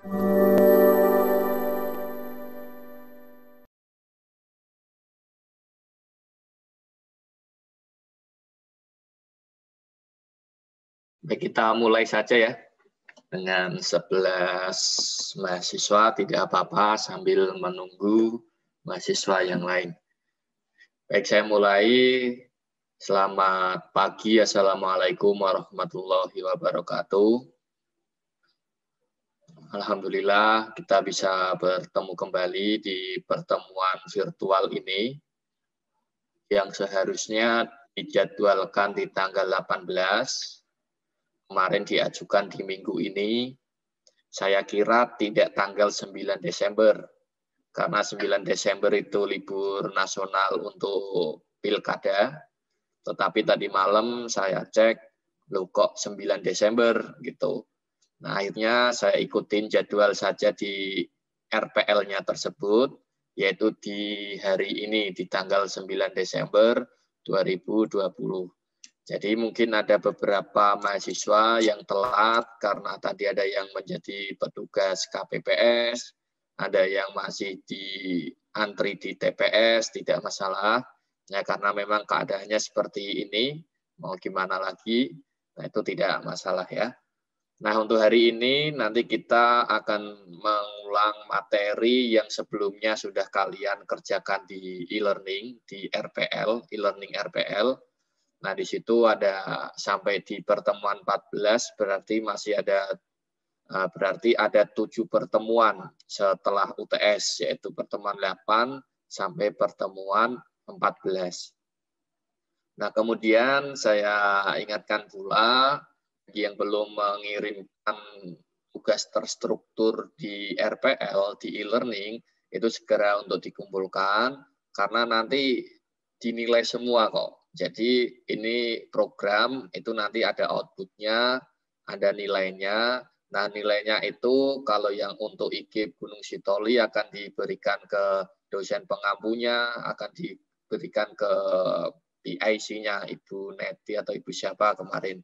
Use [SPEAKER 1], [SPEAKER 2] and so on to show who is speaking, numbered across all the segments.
[SPEAKER 1] Baik, kita mulai saja ya. Dengan 11 mahasiswa, tidak apa-apa sambil menunggu mahasiswa yang lain. Baik, saya mulai. Selamat pagi, Assalamualaikum warahmatullahi wabarakatuh. Alhamdulillah kita bisa bertemu kembali di pertemuan virtual ini yang seharusnya dijadwalkan di tanggal 18. Kemarin diajukan di minggu ini. Saya kira tidak tanggal 9 Desember, karena 9 Desember itu libur nasional untuk pilkada. Tetapi tadi malam saya cek, loh kok 9 Desember gitu. Nah, akhirnya saya ikutin jadwal saja di RPL-nya tersebut, yaitu di hari ini, di tanggal 9 Desember 2020. Jadi mungkin ada beberapa mahasiswa yang telat karena tadi ada yang menjadi petugas KPPS, ada yang masih di antri di TPS, tidak masalah. Ya, karena memang keadaannya seperti ini, mau gimana lagi, nah itu tidak masalah ya. Nah, untuk hari ini nanti kita akan mengulang materi yang sebelumnya sudah kalian kerjakan di e-learning, di RPL, e-learning RPL. Nah, di situ ada sampai di pertemuan 14, berarti ada 7 pertemuan setelah UTS, yaitu pertemuan 8 sampai pertemuan 14. Nah, kemudian saya ingatkan pula, bagi yang belum mengirimkan tugas terstruktur di RPL, di e-learning, itu segera untuk dikumpulkan, karena nanti dinilai semua kok. Jadi ini program, itu nanti ada outputnya, ada nilainya. Nah, nilainya itu kalau yang untuk IKIP Gunung Sitoli akan diberikan ke dosen pengampunya, akan diberikan ke PIC-nya, Ibu Neti atau Ibu siapa kemarin.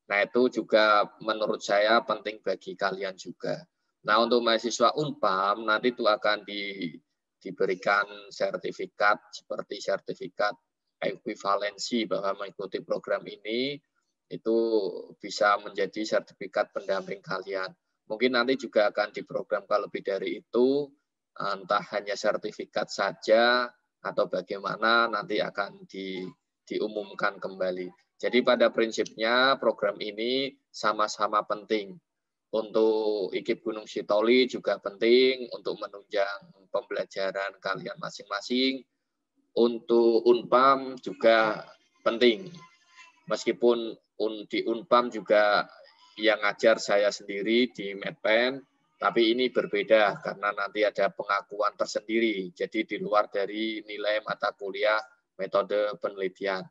[SPEAKER 1] Nah, itu juga menurut saya penting bagi kalian juga. Nah, untuk mahasiswa Unpam, nanti itu akan diberikan sertifikat, seperti sertifikat ekuivalensi bahwa mengikuti program ini, itu bisa menjadi sertifikat pendamping kalian. Mungkin nanti juga akan diprogramkan lebih dari itu, entah hanya sertifikat saja, atau bagaimana nanti akan diumumkan kembali. Jadi pada prinsipnya program ini sama-sama penting. Untuk IKIP Gunung Sitoli juga penting untuk menunjang pembelajaran kalian masing-masing. Untuk Unpam juga penting. Meskipun di Unpam juga yang ngajar saya sendiri di Medpen, tapi ini berbeda karena nanti ada pengakuan tersendiri. Jadi di luar dari nilai mata kuliah metode penelitian.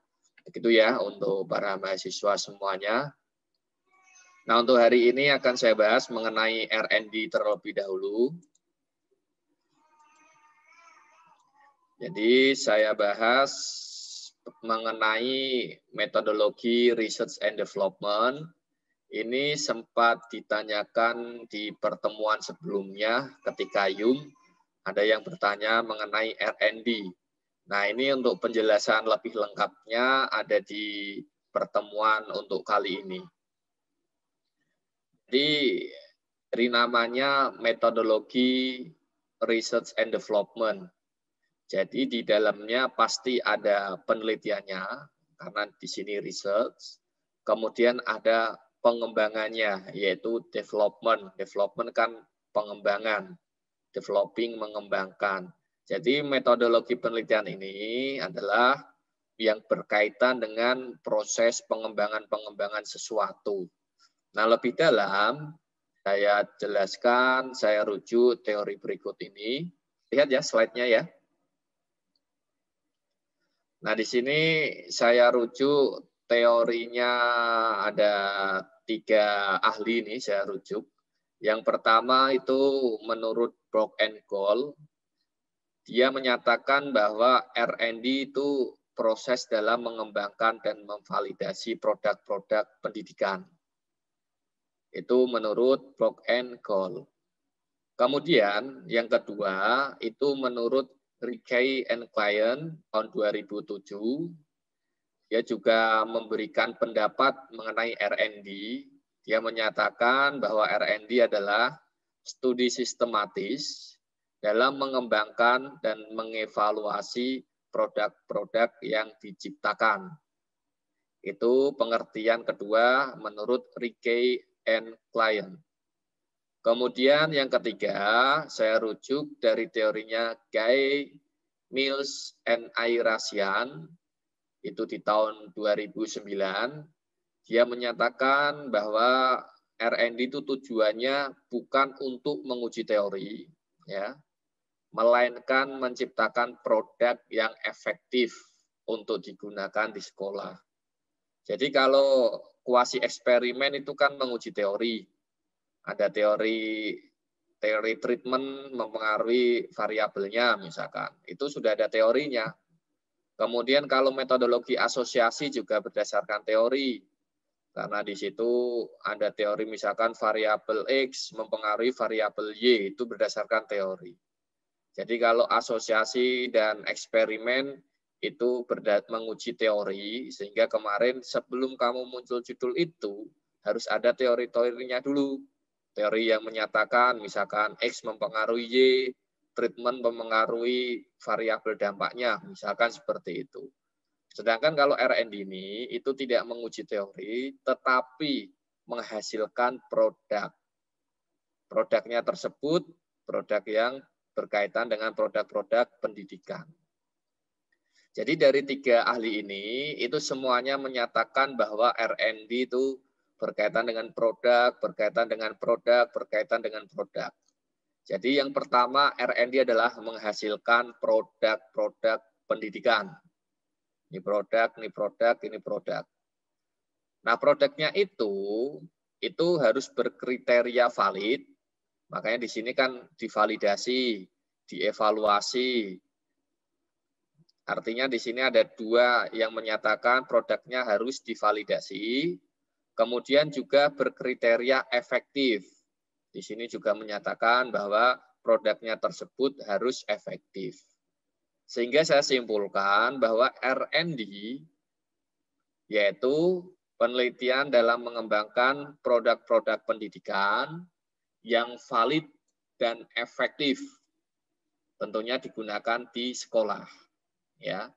[SPEAKER 1] Begitu ya untuk para mahasiswa semuanya. Nah, untuk hari ini akan saya bahas mengenai R&D terlebih dahulu. Jadi saya bahas mengenai metodologi research and development. Ini sempat ditanyakan di pertemuan sebelumnya ketika YUM. Ada yang bertanya mengenai R&D. Nah, ini untuk penjelasan lebih lengkapnya ada di pertemuan untuk kali ini. Jadi, dari namanya metodologi research and development. Jadi, di dalamnya pasti ada penelitiannya, karena di sini research. Kemudian ada pengembangannya, yaitu development. Development kan pengembangan. Developing, mengembangkan. Jadi metodologi penelitian ini adalah yang berkaitan dengan proses pengembangan sesuatu. Nah, lebih dalam saya jelaskan, saya rujuk teori berikut ini. Lihat ya slide-nya ya. Nah, di sini saya rujuk teorinya, ada 3 ahli ini saya rujuk. Yang pertama itu menurut Brock and Cole, dia menyatakan bahwa R&D itu proses dalam mengembangkan dan memvalidasi produk-produk pendidikan. Itu menurut Brock and Cole. Kemudian yang kedua itu menurut Rickey and Client tahun 2007, dia juga memberikan pendapat mengenai R&D. Dia menyatakan bahwa R&D adalah studi sistematis dalam mengembangkan dan mengevaluasi produk-produk yang diciptakan. Itu pengertian kedua menurut Rickey and Client. Kemudian yang ketiga, saya rujuk dari teorinya Guy, Mills, and Ayrasian, itu di tahun 2009. Dia menyatakan bahwa R&D itu tujuannya bukan untuk menguji teori, ya, melainkan menciptakan produk yang efektif untuk digunakan di sekolah. Jadi kalau kuasi eksperimen itu kan menguji teori. Ada teori treatment mempengaruhi variabelnya misalkan. Itu sudah ada teorinya. Kemudian kalau metodologi asosiasi juga berdasarkan teori. Karena di situ ada teori misalkan variabel X mempengaruhi variabel Y, itu berdasarkan teori. Jadi kalau asosiasi dan eksperimen itu menguji teori, sehingga kemarin sebelum kamu muncul judul itu, harus ada teori-teorinya dulu. Teori yang menyatakan misalkan X mempengaruhi Y, treatment mempengaruhi variabel dampaknya, misalkan seperti itu. Sedangkan kalau R&D ini itu tidak menguji teori, tetapi menghasilkan produk. Produknya tersebut produk yang berkaitan dengan produk-produk pendidikan. Jadi dari tiga ahli ini, itu semuanya menyatakan bahwa R&D itu berkaitan dengan produk, berkaitan dengan produk, berkaitan dengan produk. Jadi yang pertama R&D adalah menghasilkan produk-produk pendidikan. Ini produk, ini produk, ini produk. Nah produknya itu harus berkriteria valid. Makanya di sini kan divalidasi, dievaluasi. Artinya di sini ada dua yang menyatakan produknya harus divalidasi. Kemudian juga berkriteria efektif. Di sini juga menyatakan bahwa produknya tersebut harus efektif. Sehingga saya simpulkan bahwa R&D yaitu penelitian dalam mengembangkan produk-produk pendidikan yang valid dan efektif. Tentunya digunakan di sekolah. Ya,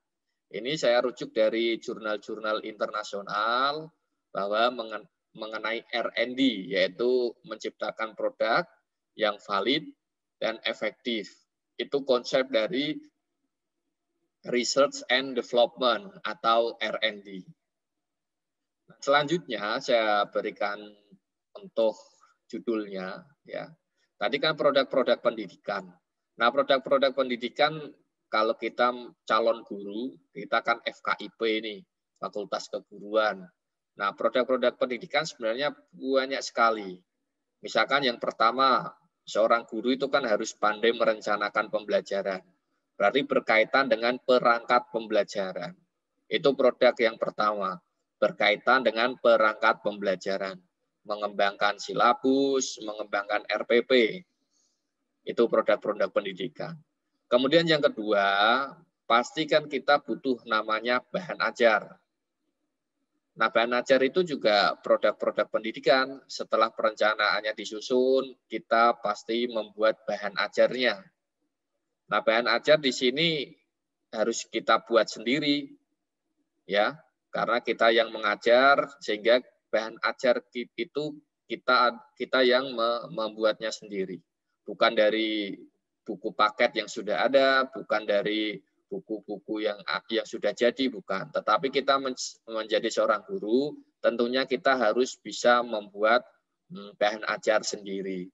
[SPEAKER 1] ini saya rujuk dari jurnal-jurnal internasional bahwa mengenai R&D, yaitu menciptakan produk yang valid dan efektif. Itu konsep dari Research and Development atau R&D. Selanjutnya saya berikan untuk judulnya. Ya. Tadi kan produk-produk pendidikan. Nah produk-produk pendidikan kalau kita calon guru, kita kan FKIP ini, Fakultas Keguruan. Nah, produk-produk pendidikan sebenarnya banyak sekali. Misalkan yang pertama, seorang guru itu kan harus pandai merencanakan pembelajaran. Berarti berkaitan dengan perangkat pembelajaran. Itu produk yang pertama, berkaitan dengan perangkat pembelajaran. Mengembangkan silabus, mengembangkan RPP. Itu produk-produk pendidikan. Kemudian yang kedua, pastikan kita butuh namanya bahan ajar. Nah, bahan ajar itu juga produk-produk pendidikan. Setelah perencanaannya disusun, kita pasti membuat bahan ajarnya. Nah, bahan ajar di sini harus kita buat sendiri, ya, karena kita yang mengajar, sehingga bahan ajar itu kita yang membuatnya sendiri, bukan dari buku paket yang sudah ada, bukan dari buku-buku yang sudah jadi, bukan. Tetapi kita menjadi seorang guru, tentunya kita harus bisa membuat bahan ajar sendiri.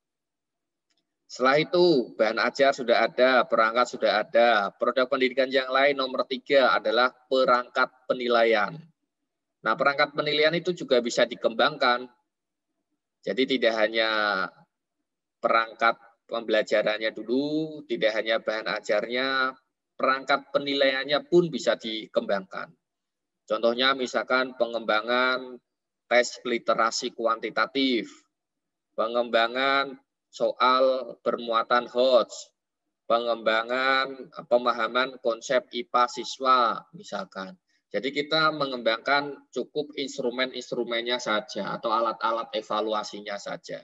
[SPEAKER 1] Setelah itu, bahan ajar sudah ada, perangkat sudah ada. Produk pendidikan yang lain nomor 3 adalah perangkat penilaian. Nah, perangkat penilaian itu juga bisa dikembangkan. Jadi tidak hanya perangkat pembelajarannya dulu, tidak hanya bahan ajarnya, perangkat penilaiannya pun bisa dikembangkan. Contohnya misalkan pengembangan tes literasi kuantitatif, pengembangan soal bermuatan HOTS, pengembangan pemahaman konsep IPA siswa misalkan. Jadi kita mengembangkan cukup instrumen-instrumennya saja atau alat-alat evaluasinya saja.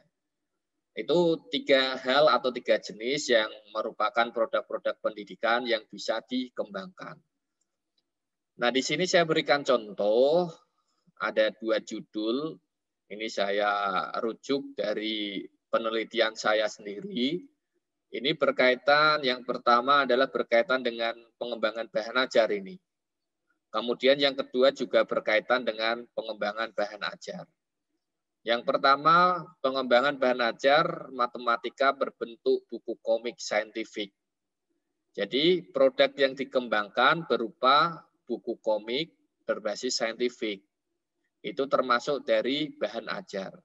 [SPEAKER 1] Itu 3 hal atau 3 jenis yang merupakan produk-produk pendidikan yang bisa dikembangkan. Nah, di sini saya berikan contoh, ada 2 judul. Ini saya rujuk dari penelitian saya sendiri. Ini berkaitan, yang pertama adalah berkaitan dengan pengembangan bahan ajar ini. Kemudian yang kedua juga berkaitan dengan pengembangan bahan ajar. Yang pertama, pengembangan bahan ajar matematika berbentuk buku komik saintifik. Jadi produk yang dikembangkan berupa buku komik berbasis saintifik. Itu termasuk dari bahan ajar.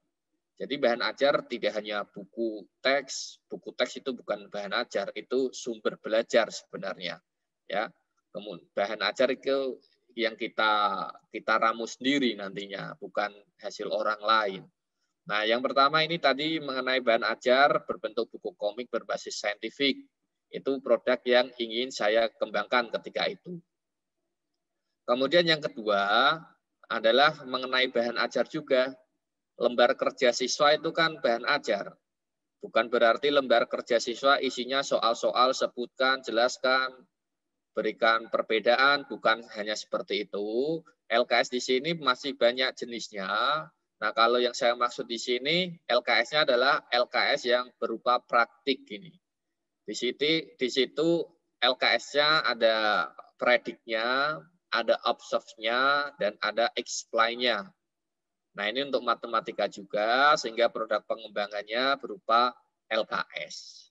[SPEAKER 1] Jadi bahan ajar tidak hanya buku teks itu bukan bahan ajar, itu sumber belajar sebenarnya. Ya, kemudian bahan ajar itu yang kita ramu sendiri nantinya, bukan hasil orang lain. Nah, yang pertama ini tadi mengenai bahan ajar berbentuk buku komik berbasis saintifik. Itu produk yang ingin saya kembangkan ketika itu. Kemudian yang kedua adalah mengenai bahan ajar juga. Lembar kerja siswa itu kan bahan ajar. Bukan berarti lembar kerja siswa isinya soal-soal, sebutkan, jelaskan, berikan perbedaan, bukan hanya seperti itu. LKS di sini masih banyak jenisnya. Nah, kalau yang saya maksud di sini, LKS-nya adalah LKS yang berupa praktik ini. Di situ LKS-nya ada prediknya, ada observe-nya, dan ada explain-nya. Nah, ini untuk matematika juga, sehingga produk pengembangannya berupa LKS.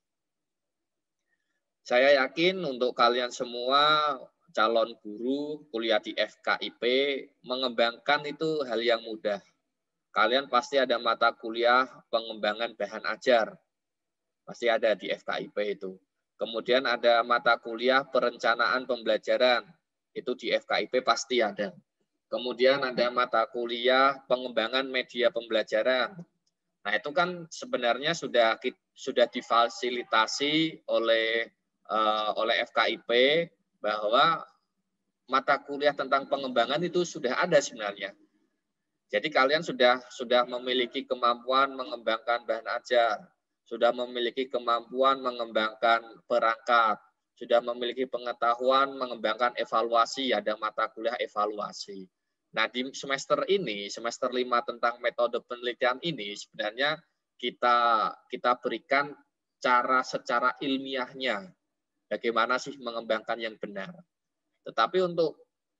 [SPEAKER 1] Saya yakin untuk kalian semua calon guru kuliah di FKIP, mengembangkan itu hal yang mudah. Kalian pasti ada mata kuliah pengembangan bahan ajar. Pasti ada di FKIP itu. Kemudian ada mata kuliah perencanaan pembelajaran. Itu di FKIP pasti ada. Kemudian ada mata kuliah pengembangan media pembelajaran. Nah, itu kan sebenarnya sudah difasilitasi oleh FKIP bahwa mata kuliah tentang pengembangan itu sudah ada sebenarnya. Jadi kalian sudah memiliki kemampuan mengembangkan bahan ajar, sudah memiliki kemampuan mengembangkan perangkat, sudah memiliki pengetahuan mengembangkan evaluasi, ada mata kuliah evaluasi. Nah, di semester ini, semester 5 tentang metode penelitian ini, sebenarnya kita berikan cara secara ilmiahnya, bagaimana sih mengembangkan yang benar. Tetapi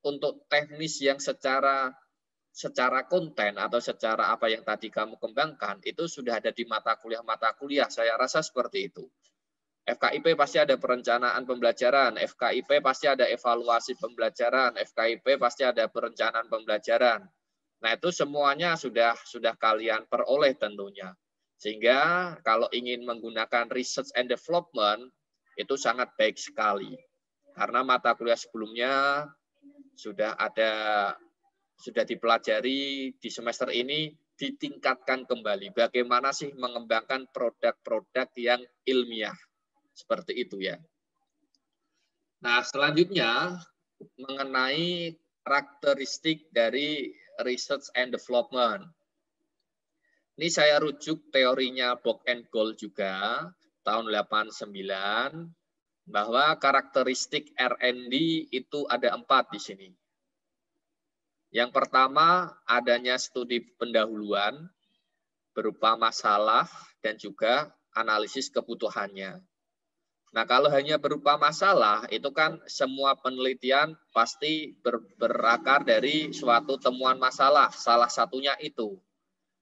[SPEAKER 1] untuk teknis yang secara konten atau secara apa yang tadi kamu kembangkan, itu sudah ada di mata kuliah, saya rasa seperti itu. FKIP pasti ada perencanaan pembelajaran, FKIP pasti ada evaluasi pembelajaran, FKIP pasti ada perencanaan pembelajaran. Nah, itu semuanya sudah kalian peroleh tentunya. Sehingga kalau ingin menggunakan research and development, itu sangat baik sekali. Karena mata kuliah sebelumnya sudah dipelajari di semester ini, ditingkatkan kembali. Bagaimana sih mengembangkan produk-produk yang ilmiah. Seperti itu ya. Nah, selanjutnya mengenai karakteristik dari research and development. Ini saya rujuk teorinya Bock and Gold juga, tahun 89, bahwa karakteristik R&D itu ada 4 di sini. Yang pertama, adanya studi pendahuluan berupa masalah dan juga analisis kebutuhannya. Nah, kalau hanya berupa masalah, itu kan semua penelitian pasti berakar dari suatu temuan masalah, salah satunya itu.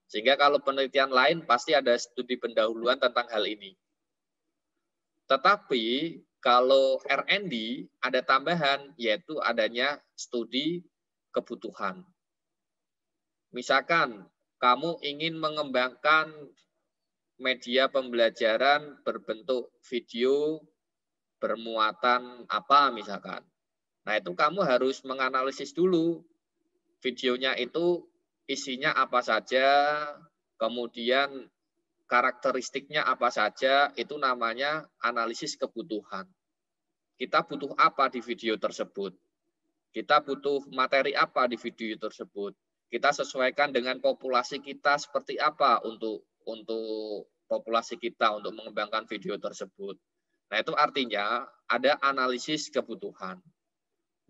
[SPEAKER 1] Sehingga kalau penelitian lain pasti ada studi pendahuluan tentang hal ini. Tetapi kalau R&D ada tambahan, yaitu adanya studi kebutuhan. Misalkan kamu ingin mengembangkan media pembelajaran berbentuk video bermuatan apa misalkan. Nah, itu kamu harus menganalisis dulu videonya itu isinya apa saja, kemudian karakteristiknya apa saja, itu namanya analisis kebutuhan. Kita butuh apa di video tersebut? Kita butuh materi apa di video tersebut? Kita sesuaikan dengan populasi kita seperti apa untuk populasi kita untuk mengembangkan video tersebut. Nah, itu artinya ada analisis kebutuhan.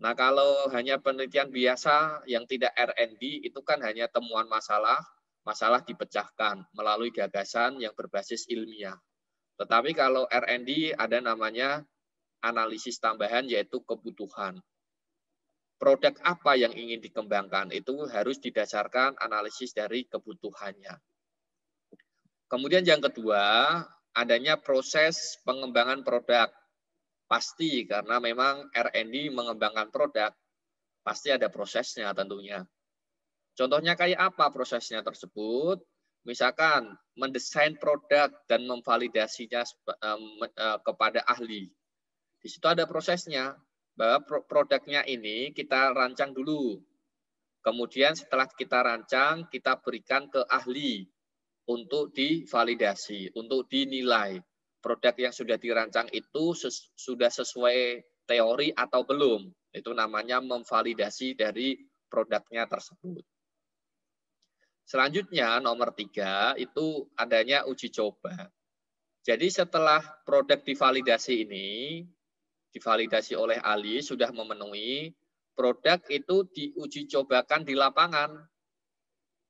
[SPEAKER 1] Nah, kalau hanya penelitian biasa yang tidak R&D, itu kan hanya temuan masalah dipecahkan melalui gagasan yang berbasis ilmiah. Tetapi kalau R&D ada namanya analisis tambahan, yaitu kebutuhan. Produk apa yang ingin dikembangkan itu harus didasarkan analisis dari kebutuhannya. Kemudian yang kedua, adanya proses pengembangan produk. Pasti, karena memang R&D mengembangkan produk, pasti ada prosesnya tentunya. Contohnya kayak apa prosesnya tersebut? Misalkan mendesain produk dan memvalidasinya kepada ahli. Di situ ada prosesnya, bahwa produknya ini kita rancang dulu. Kemudian setelah kita rancang, kita berikan ke ahli untuk divalidasi, untuk dinilai. Produk yang sudah dirancang itu sudah sesuai teori atau belum. Itu namanya memvalidasi dari produknya tersebut. Selanjutnya, nomor 3, itu adanya uji coba. Jadi setelah produk divalidasi ini, divalidasi oleh ahli, sudah memenuhi, produk itu diuji cobakan di lapangan.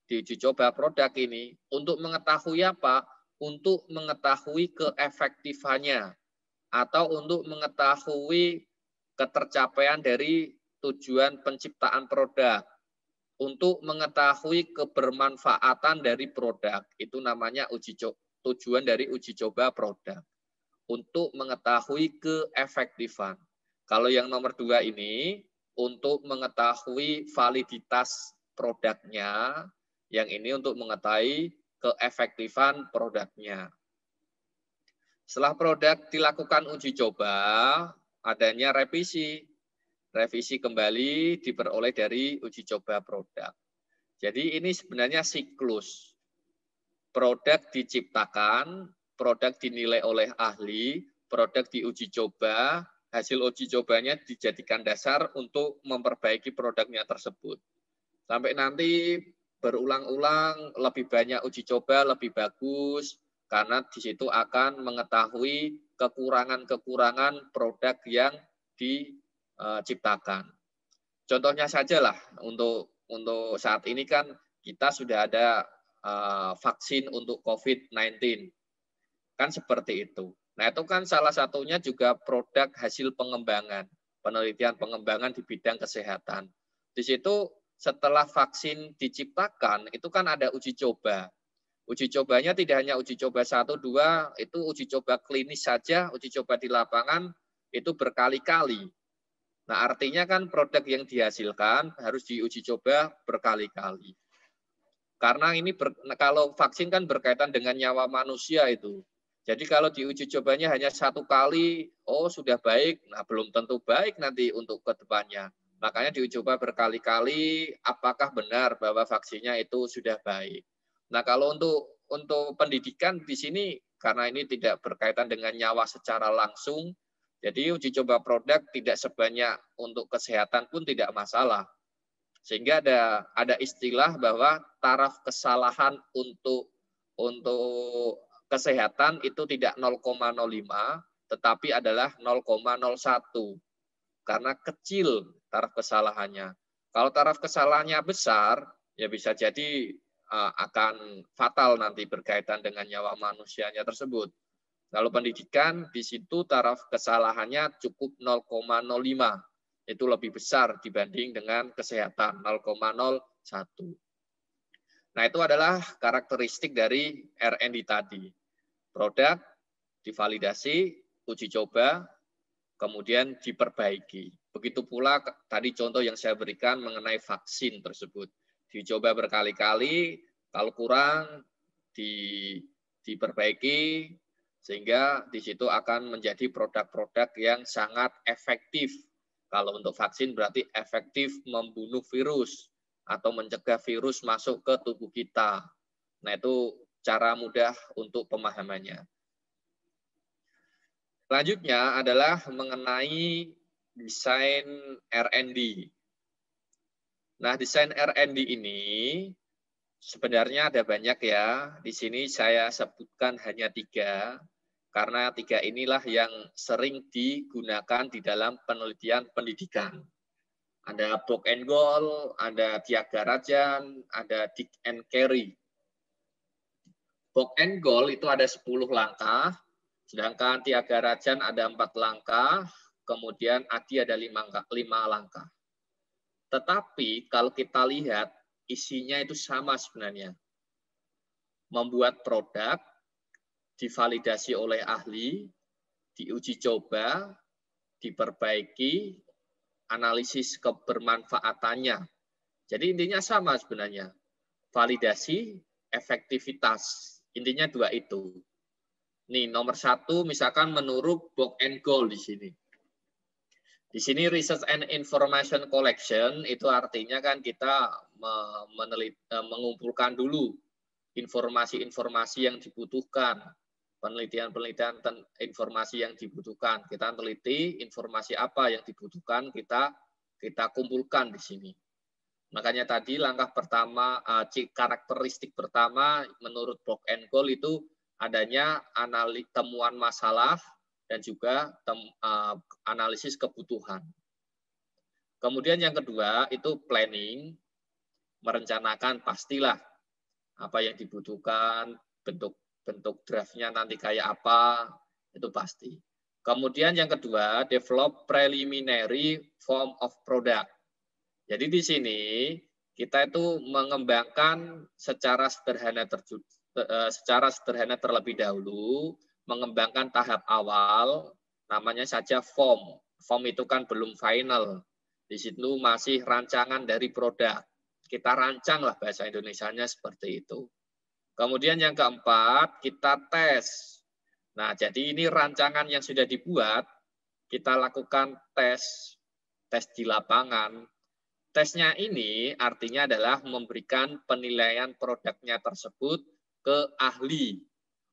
[SPEAKER 1] Diuji coba produk ini untuk mengetahui apa? Untuk mengetahui keefektifannya atau untuk mengetahui ketercapaian dari tujuan penciptaan produk, untuk mengetahui kebermanfaatan dari produk. Itu namanya tujuan dari uji coba produk, untuk mengetahui keefektifan. Kalau yang nomor 2 ini untuk mengetahui validitas produknya, yang ini untuk mengetahui keefektifan produknya. Setelah produk dilakukan uji coba, adanya revisi. Revisi kembali diperoleh dari uji coba produk. Jadi ini sebenarnya siklus. Produk diciptakan, produk dinilai oleh ahli, produk diuji coba, hasil uji cobanya dijadikan dasar untuk memperbaiki produknya tersebut. Sampai nanti berulang-ulang, lebih banyak uji coba, lebih bagus, karena di situ akan mengetahui kekurangan-kekurangan produk yang diciptakan. Contohnya sajalah, untuk saat ini kan kita sudah ada vaksin untuk COVID-19. Kan seperti itu. Nah, itu kan salah satunya juga produk hasil pengembangan, penelitian pengembangan di bidang kesehatan. Di situ setelah vaksin diciptakan, itu kan ada uji coba. Uji cobanya tidak hanya uji coba 1, 2, itu uji coba klinis saja, uji coba di lapangan, itu berkali-kali. Nah, artinya kan produk yang dihasilkan harus diuji coba berkali-kali. Karena ini kalau vaksin kan berkaitan dengan nyawa manusia itu. Jadi kalau diuji cobanya hanya 1 kali, oh sudah baik, nah belum tentu baik nanti untuk ke depannya. Makanya diuji coba berkali-kali, apakah benar bahwa vaksinnya itu sudah baik. Nah, kalau untuk pendidikan di sini, karena ini tidak berkaitan dengan nyawa secara langsung, jadi uji coba produk tidak sebanyak untuk kesehatan pun tidak masalah. Sehingga ada istilah bahwa taraf kesalahan untuk kesehatan itu tidak 0,05, tetapi adalah 0,01. Karena kecil taraf kesalahannya. Kalau taraf kesalahannya besar, ya bisa jadi akan fatal nanti berkaitan dengan nyawa manusianya tersebut. Kalau pendidikan, di situ taraf kesalahannya cukup 0,05. Itu lebih besar dibanding dengan kesehatan, 0,01. Nah, itu adalah karakteristik dari R&D tadi. Produk divalidasi, uji coba, kemudian diperbaiki. Begitu pula tadi contoh yang saya berikan mengenai vaksin tersebut. Dicoba berkali-kali, kalau kurang diperbaiki, sehingga di situ akan menjadi produk-produk yang sangat efektif. Kalau untuk vaksin berarti efektif membunuh virus atau mencegah virus masuk ke tubuh kita. Nah, itu secara mudah untuk pemahamannya. Selanjutnya adalah mengenai desain R&D. Nah, desain R&D ini sebenarnya ada banyak ya. Di sini saya sebutkan hanya 3, karena 3 inilah yang sering digunakan di dalam penelitian pendidikan. Ada Book and Goal, ada Tyagarajan, ada Dick and Carey. Book and Goal itu ada 10 langkah, sedangkan Tyagarajan ada 4 langkah, kemudian Adi ada 5 langkah. Tetapi kalau kita lihat, isinya itu sama sebenarnya. Membuat produk, divalidasi oleh ahli, diuji coba, diperbaiki, analisis kebermanfaatannya. Jadi intinya sama sebenarnya. Validasi, efektivitas. Intinya 2 itu. Nih, nomor 1 misalkan menurut Book and Goal di sini. Di sini Research and Information Collection itu artinya kan kita mengumpulkan dulu informasi-informasi yang dibutuhkan, penelitian-penelitian informasi yang dibutuhkan. Kita teliti informasi apa yang dibutuhkan, kita kumpulkan di sini. Makanya tadi langkah pertama, karakteristik pertama menurut Book and Goal itu adanya temuan masalah dan juga analisis kebutuhan. Kemudian yang kedua itu planning, merencanakan pastilah apa yang dibutuhkan, bentuk draftnya nanti kayak apa, itu pasti. Kemudian yang kedua, develop preliminary form of product. Jadi di sini kita itu mengembangkan secara sederhana terlebih dahulu, mengembangkan tahap awal, namanya saja form. Form itu kan belum final. Di situ masih rancangan dari produk. Kita rancang lah bahasa Indonesianya seperti itu. Kemudian yang keempat, kita tes. Nah, jadi ini rancangan yang sudah dibuat, kita lakukan tes di lapangan. Tesnya ini artinya adalah memberikan penilaian produknya tersebut ke ahli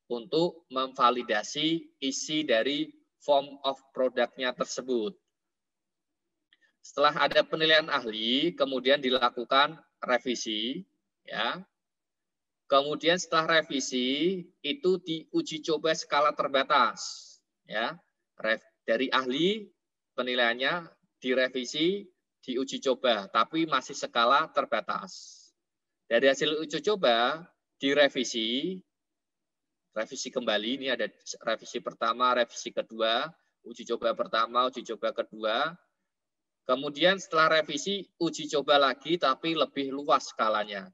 [SPEAKER 1] untuk memvalidasi isi dari form of produknya tersebut. Setelah ada penilaian ahli, kemudian dilakukan revisi, ya. Kemudian setelah revisi itu diuji coba skala terbatas, ya. Dari ahli penilaiannya direvisi, diuji coba, tapi masih skala terbatas. Dari hasil uji coba, direvisi, revisi kembali, ini ada revisi pertama, revisi kedua, uji coba pertama, uji coba kedua. Kemudian setelah revisi, uji coba lagi, tapi lebih luas skalanya.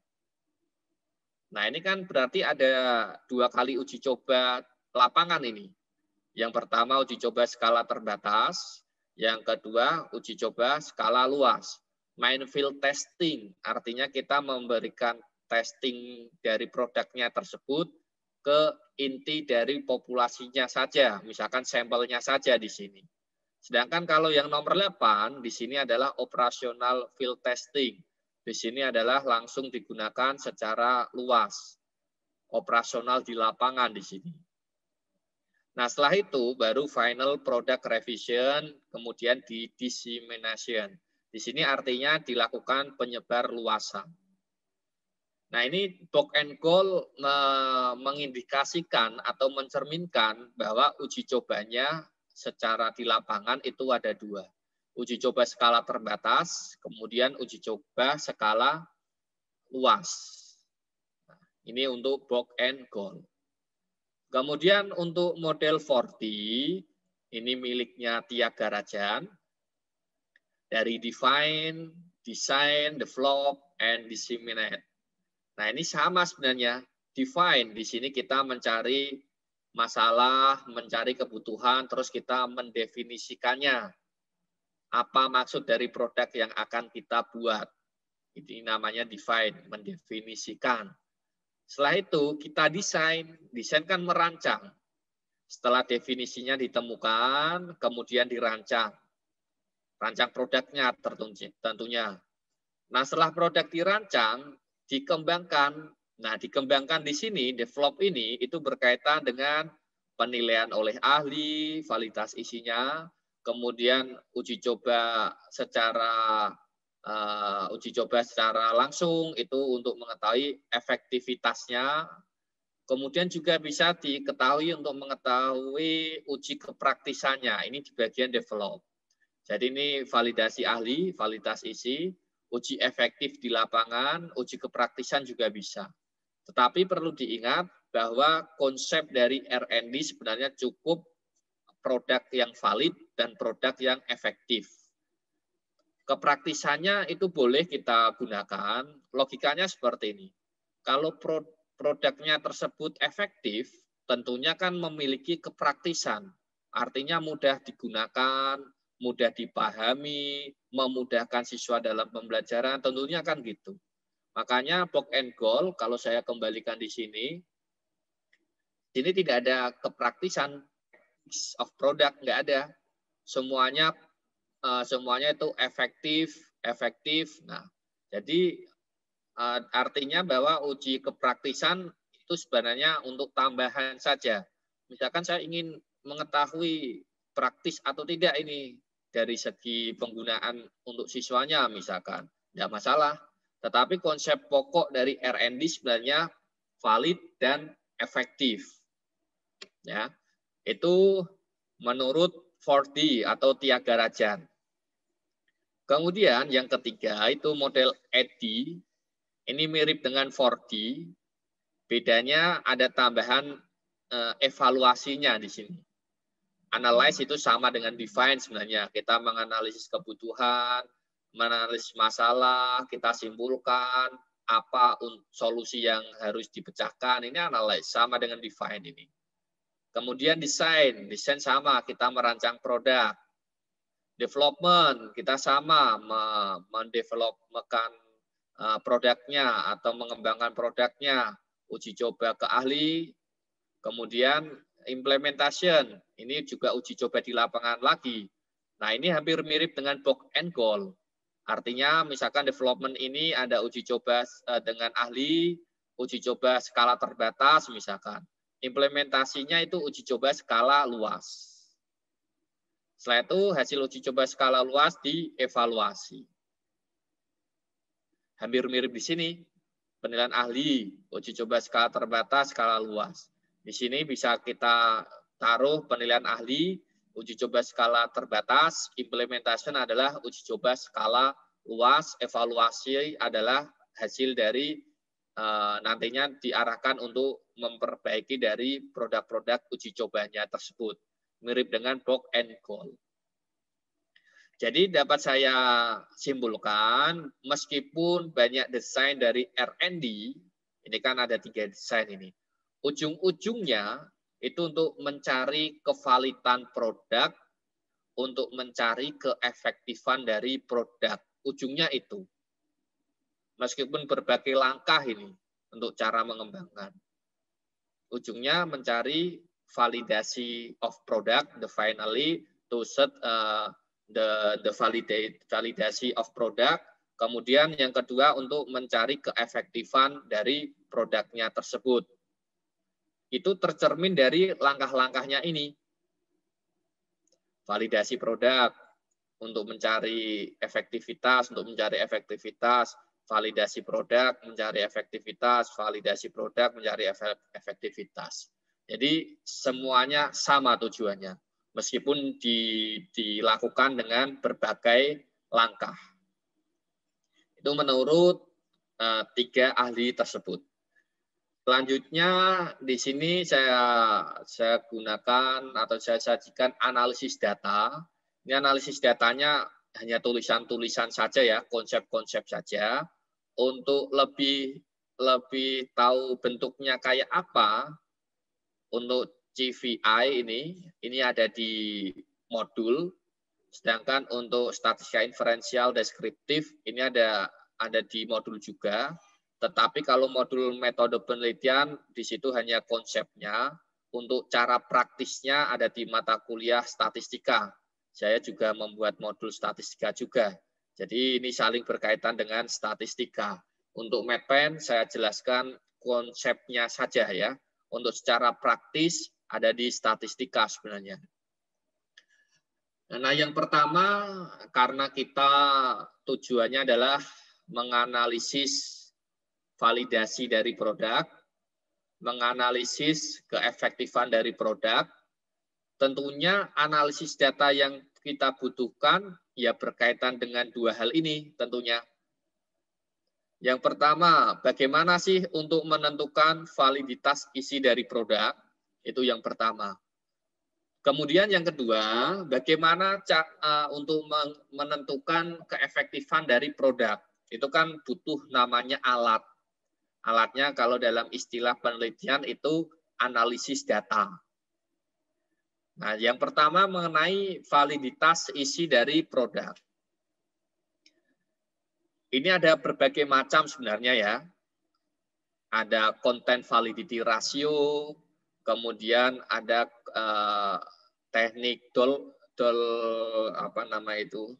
[SPEAKER 1] Nah, ini kan berarti ada 2 kali uji coba lapangan ini. Yang pertama, uji coba skala terbatas. Yang kedua, uji coba skala luas. Minefield testing, artinya kita memberikan testing dari produknya tersebut ke inti dari populasinya saja, misalkan sampelnya saja di sini. Sedangkan kalau yang nomor 8, di sini adalah operational field testing. Di sini adalah langsung digunakan secara luas. Operasional di lapangan di sini. Nah, setelah itu baru final product revision, kemudian di dissemination. Di sini artinya dilakukan penyebar luasan. Nah, ini Book and Goal mengindikasikan atau mencerminkan bahwa uji cobanya secara di lapangan itu ada 2. Uji coba skala terbatas, kemudian uji coba skala luas. Nah, ini untuk Book and Goal. Kemudian untuk model 4D, ini miliknya Tyagarajan, dari define, design, develop, and disseminate. Nah, ini sama sebenarnya. Define, di sini kita mencari masalah, mencari kebutuhan, terus kita mendefinisikannya. Apa maksud dari produk yang akan kita buat. Ini namanya define, mendefinisikan. Setelah itu kita desain. Desain kan merancang. Setelah definisinya ditemukan, kemudian dirancang. Rancang produknya tentunya. Nah, setelah produk dirancang, dikembangkan Nah, dikembangkan di sini, develop ini itu berkaitan dengan penilaian oleh ahli, validitas isinya, kemudian uji coba secara langsung itu untuk mengetahui efektivitasnya. Kemudian juga bisa diketahui untuk mengetahui uji kepraktisannya. Ini di bagian develop. Jadi ini validasi ahli, validitas isi, uji efektif di lapangan, uji kepraktisan juga bisa. Tetapi perlu diingat bahwa konsep dari R&D sebenarnya cukup produk yang valid dan produk yang efektif. Kepraktisannya itu boleh kita gunakan, logikanya seperti ini. Kalau produknya tersebut efektif, tentunya kan memiliki kepraktisan, artinya mudah digunakan, mudah dipahami, memudahkan siswa dalam pembelajaran, tentunya kan gitu. Makanya box and goal, kalau saya kembalikan di sini tidak ada kepraktisan of product, nggak ada. Semuanya itu efektif. Nah, jadi artinya bahwa uji kepraktisan itu sebenarnya untuk tambahan saja. Misalkan saya ingin mengetahui praktis atau tidak ini dari segi penggunaan untuk siswanya misalkan, tidak masalah. Tetapi konsep pokok dari R&D sebenarnya valid dan efektif. Ya, itu menurut 4D atau Tiaga Rajan. Kemudian yang ketiga itu model EDDI. Ini mirip dengan 4D. Bedanya ada tambahan evaluasinya di sini. Analyze itu sama dengan define sebenarnya. Kita menganalisis kebutuhan, menganalisis masalah, kita simpulkan apa solusi yang harus dipecahkan. Ini analyze sama dengan define ini. Kemudian desain sama, kita merancang produk. Development, kita sama mendevelopkan produknya atau mengembangkan produknya. Uji coba ke ahli, kemudian implementation, ini juga uji coba di lapangan lagi. Nah, ini hampir mirip dengan box and goal. Artinya, misalkan development ini ada uji coba dengan ahli, uji coba skala terbatas misalkan. Implementasinya itu uji coba skala luas. Setelah itu hasil uji coba skala luas dievaluasi. Hampir mirip di sini. Penilaian ahli, uji coba skala terbatas, skala luas. Di sini bisa kita taruh penilaian ahli, uji coba skala terbatas, implementation adalah uji coba skala luas, evaluasi adalah hasil dari nantinya diarahkan untuk memperbaiki dari produk-produk uji cobanya tersebut. Mirip dengan box and goal. Jadi dapat saya simpulkan, meskipun banyak desain dari R&D, ini kan ada 3 desain ini, ujung-ujungnya itu untuk mencari kevalitan produk, untuk mencari keefektifan dari produk. Ujungnya itu. Meskipun berbagai langkah ini untuk cara mengembangkan. Ujungnya mencari validasi of product, the finally to set the validasi of product. Kemudian yang kedua untuk mencari keefektifan dari produknya tersebut. Itu tercermin dari langkah-langkahnya ini. Validasi produk untuk mencari efektivitas, validasi produk, mencari efektivitas, validasi produk, mencari efektivitas. Jadi semuanya sama tujuannya, meskipun dilakukan dengan berbagai langkah. Itu menurut 3 ahli tersebut. Selanjutnya di sini saya gunakan atau saya sajikan analisis data. Ini analisis datanya hanya tulisan-tulisan saja ya, konsep-konsep saja. Untuk lebih tahu bentuknya kayak apa, untuk CVI ini ada di modul, sedangkan untuk statistika inferensial deskriptif ini ada di modul juga. Tetapi kalau modul metode penelitian di situ hanya konsepnya, untuk cara praktisnya ada di mata kuliah statistika. Saya juga membuat modul statistika juga. Jadi ini saling berkaitan dengan statistika. Untuk MedPen saya jelaskan konsepnya saja ya. Untuk secara praktis ada di statistika sebenarnya. Nah, yang pertama karena kita tujuannya adalah menganalisis validasi dari produk, menganalisis keefektifan dari produk. Tentunya analisis data yang kita butuhkan ya berkaitan dengan dua hal ini tentunya. Yang pertama, bagaimana sih untuk menentukan validitas isi dari produk? Itu yang pertama. Kemudian yang kedua, bagaimana untuk menentukan keefektifan dari produk? Itu kan butuh namanya alat. Alatnya kalau dalam istilah penelitian itu analisis data. Nah, yang pertama mengenai validitas isi dari produk. Ini ada berbagai macam sebenarnya ya. Ada content validity ratio, kemudian ada teknik apa nama itu?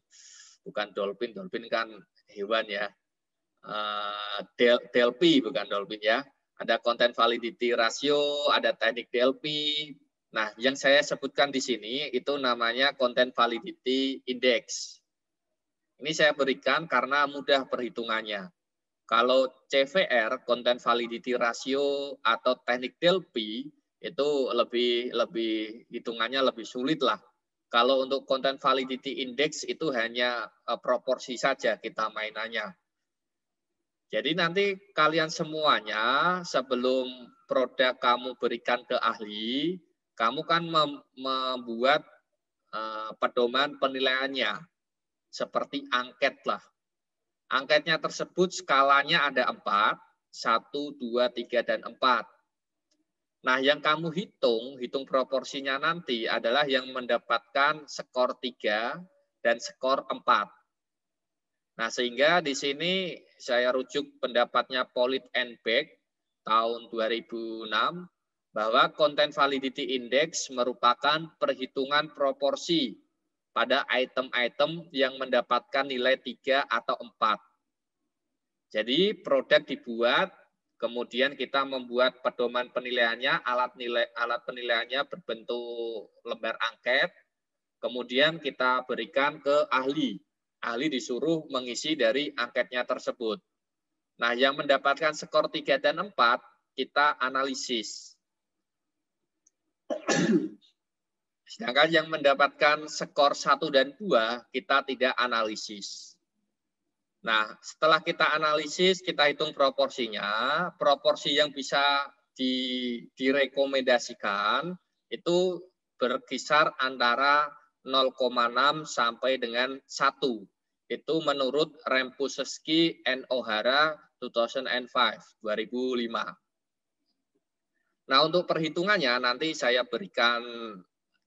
[SPEAKER 1] Bukan dolphin kan hewan ya. Delphi bukan dolphin ya. Ada content validity ratio, ada teknik Delphi. Nah, yang saya sebutkan di sini itu namanya content validity index. Ini saya berikan karena mudah perhitungannya. Kalau CVR, content validity ratio atau teknik Delphi itu lebih hitungannya lebih sulit lah. Kalau untuk content validity index itu hanya proporsi saja kita mainannya. Jadi nanti kalian semuanya sebelum produk kamu berikan ke ahli, kamu kan membuat pedoman penilaiannya. Seperti angket lah. Angketnya tersebut skalanya ada 4, 1, 2, 3, dan 4. Nah, yang kamu hitung proporsinya nanti adalah yang mendapatkan skor 3 dan skor 4. Nah, sehingga di sini saya rujuk pendapatnya Pollitt and Beck tahun 2006, bahwa Content Validity Index merupakan perhitungan proporsi pada item-item yang mendapatkan nilai 3 atau 4. Jadi produk dibuat, kemudian kita membuat pedoman penilaiannya, alat penilaiannya berbentuk lembar angket, kemudian kita berikan ke ahli. Ahli disuruh mengisi dari angketnya tersebut. Nah, yang mendapatkan skor 3 dan 4, kita analisis. Sedangkan yang mendapatkan skor 1 dan 2, kita tidak analisis. Nah, setelah kita analisis, kita hitung proporsinya. Proporsi yang bisa direkomendasikan itu berkisar antara 0,6 sampai dengan 1. Itu menurut Rempuszewski and O'Hara 2005. Nah, untuk perhitungannya nanti saya berikan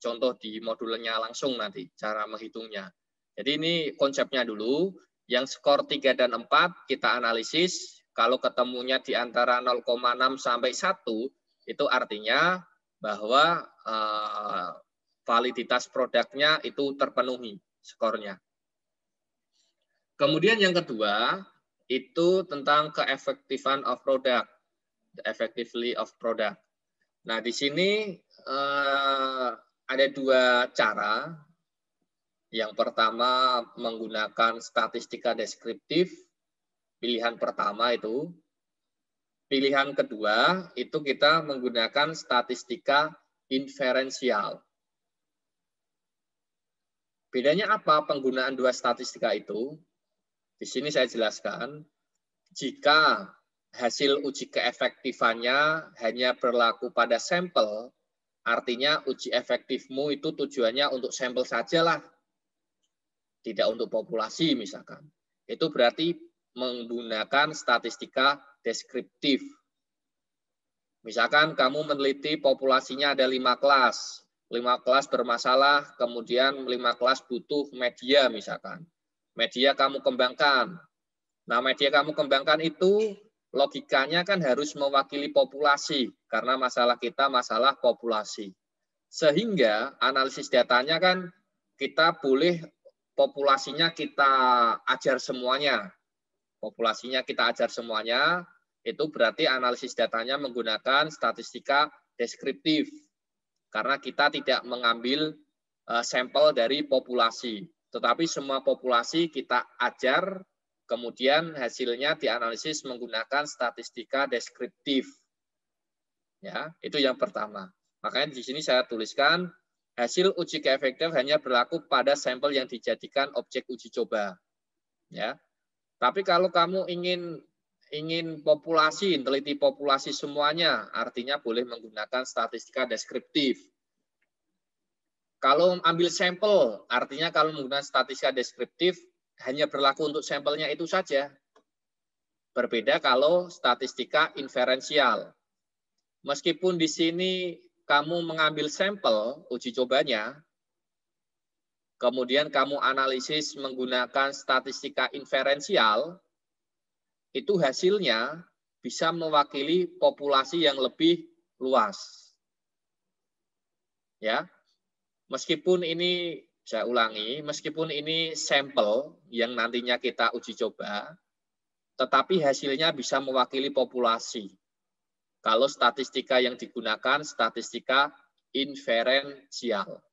[SPEAKER 1] contoh di modulnya langsung nanti, cara menghitungnya. Jadi ini konsepnya dulu, yang skor 3 dan 4 kita analisis, kalau ketemunya di antara 0,6 sampai 1, itu artinya bahwa validitas produknya itu terpenuhi skornya. Kemudian yang kedua, itu tentang keefektifan of product, the effectively of product. Nah, di sini ada dua cara. Yang pertama menggunakan statistika deskriptif, pilihan pertama itu. Pilihan kedua itu kita menggunakan statistika inferensial. Bedanya apa penggunaan dua statistika itu? Di sini saya jelaskan, jika hasil uji keefektifannya hanya berlaku pada sampel, artinya uji efektifmu itu tujuannya untuk sampel sajalah, tidak untuk populasi misalkan. Itu berarti menggunakan statistika deskriptif. Misalkan kamu meneliti populasinya ada 5 kelas. 5 kelas bermasalah, kemudian 5 kelas butuh media misalkan. Media kamu kembangkan. Nah, media kamu kembangkan itu logikanya kan harus mewakili populasi, karena masalah kita masalah populasi. Sehingga analisis datanya kan kita boleh populasinya kita ajar semuanya. Populasinya kita ajar semuanya, itu berarti analisis datanya menggunakan statistika deskriptif. Karena kita tidak mengambil sampel dari populasi, tetapi semua populasi kita ajar, kemudian hasilnya dianalisis menggunakan statistika deskriptif. Ya, itu yang pertama. Makanya di sini saya tuliskan hasil uji keefektif hanya berlaku pada sampel yang dijadikan objek uji coba. Ya. Tapi kalau kamu ingin populasi, teliti populasi semuanya, artinya boleh menggunakan statistika deskriptif. Kalau ambil sampel, artinya kalau menggunakan statistika deskriptif, hanya berlaku untuk sampelnya itu saja. Berbeda kalau statistika inferensial. Meskipun di sini kamu mengambil sampel uji cobanya, kemudian kamu analisis menggunakan statistika inferensial, itu hasilnya bisa mewakili populasi yang lebih luas. Ya. Meskipun ini, saya ulangi, meskipun ini sampel yang nantinya kita uji coba, tetapi hasilnya bisa mewakili populasi. Kalau statistika yang digunakan statistika inferensial.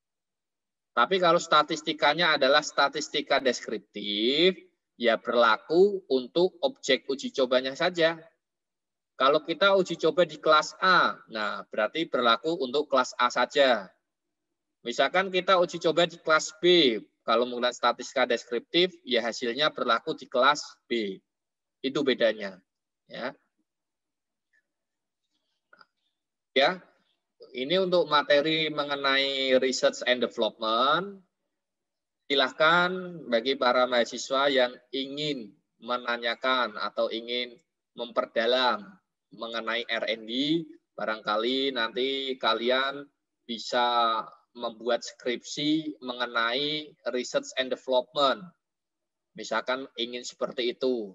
[SPEAKER 1] Tapi kalau statistikanya adalah statistika deskriptif, ya berlaku untuk objek uji cobanya saja. Kalau kita uji coba di kelas A, nah berarti berlaku untuk kelas A saja. Misalkan kita uji coba di kelas B, kalau menggunakan statistika deskriptif, ya hasilnya berlaku di kelas B. Itu bedanya. Ya, ini untuk materi mengenai research and development. Silahkan bagi para mahasiswa yang ingin menanyakan atau ingin memperdalam mengenai R&D, barangkali nanti kalian bisa membuat skripsi mengenai research and development. Misalkan ingin seperti itu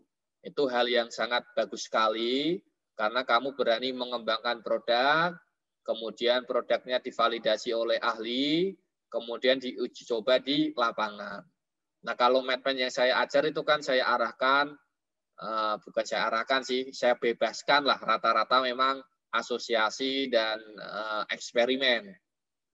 [SPEAKER 1] hal yang sangat bagus sekali, karena kamu berani mengembangkan produk, kemudian produknya divalidasi oleh ahli, kemudian diuji coba di lapangan. Nah, kalau manajemen yang saya ajar itu kan saya arahkan, bukan saya arahkan sih, saya bebaskan lah rata-rata memang asosiasi dan eksperimen.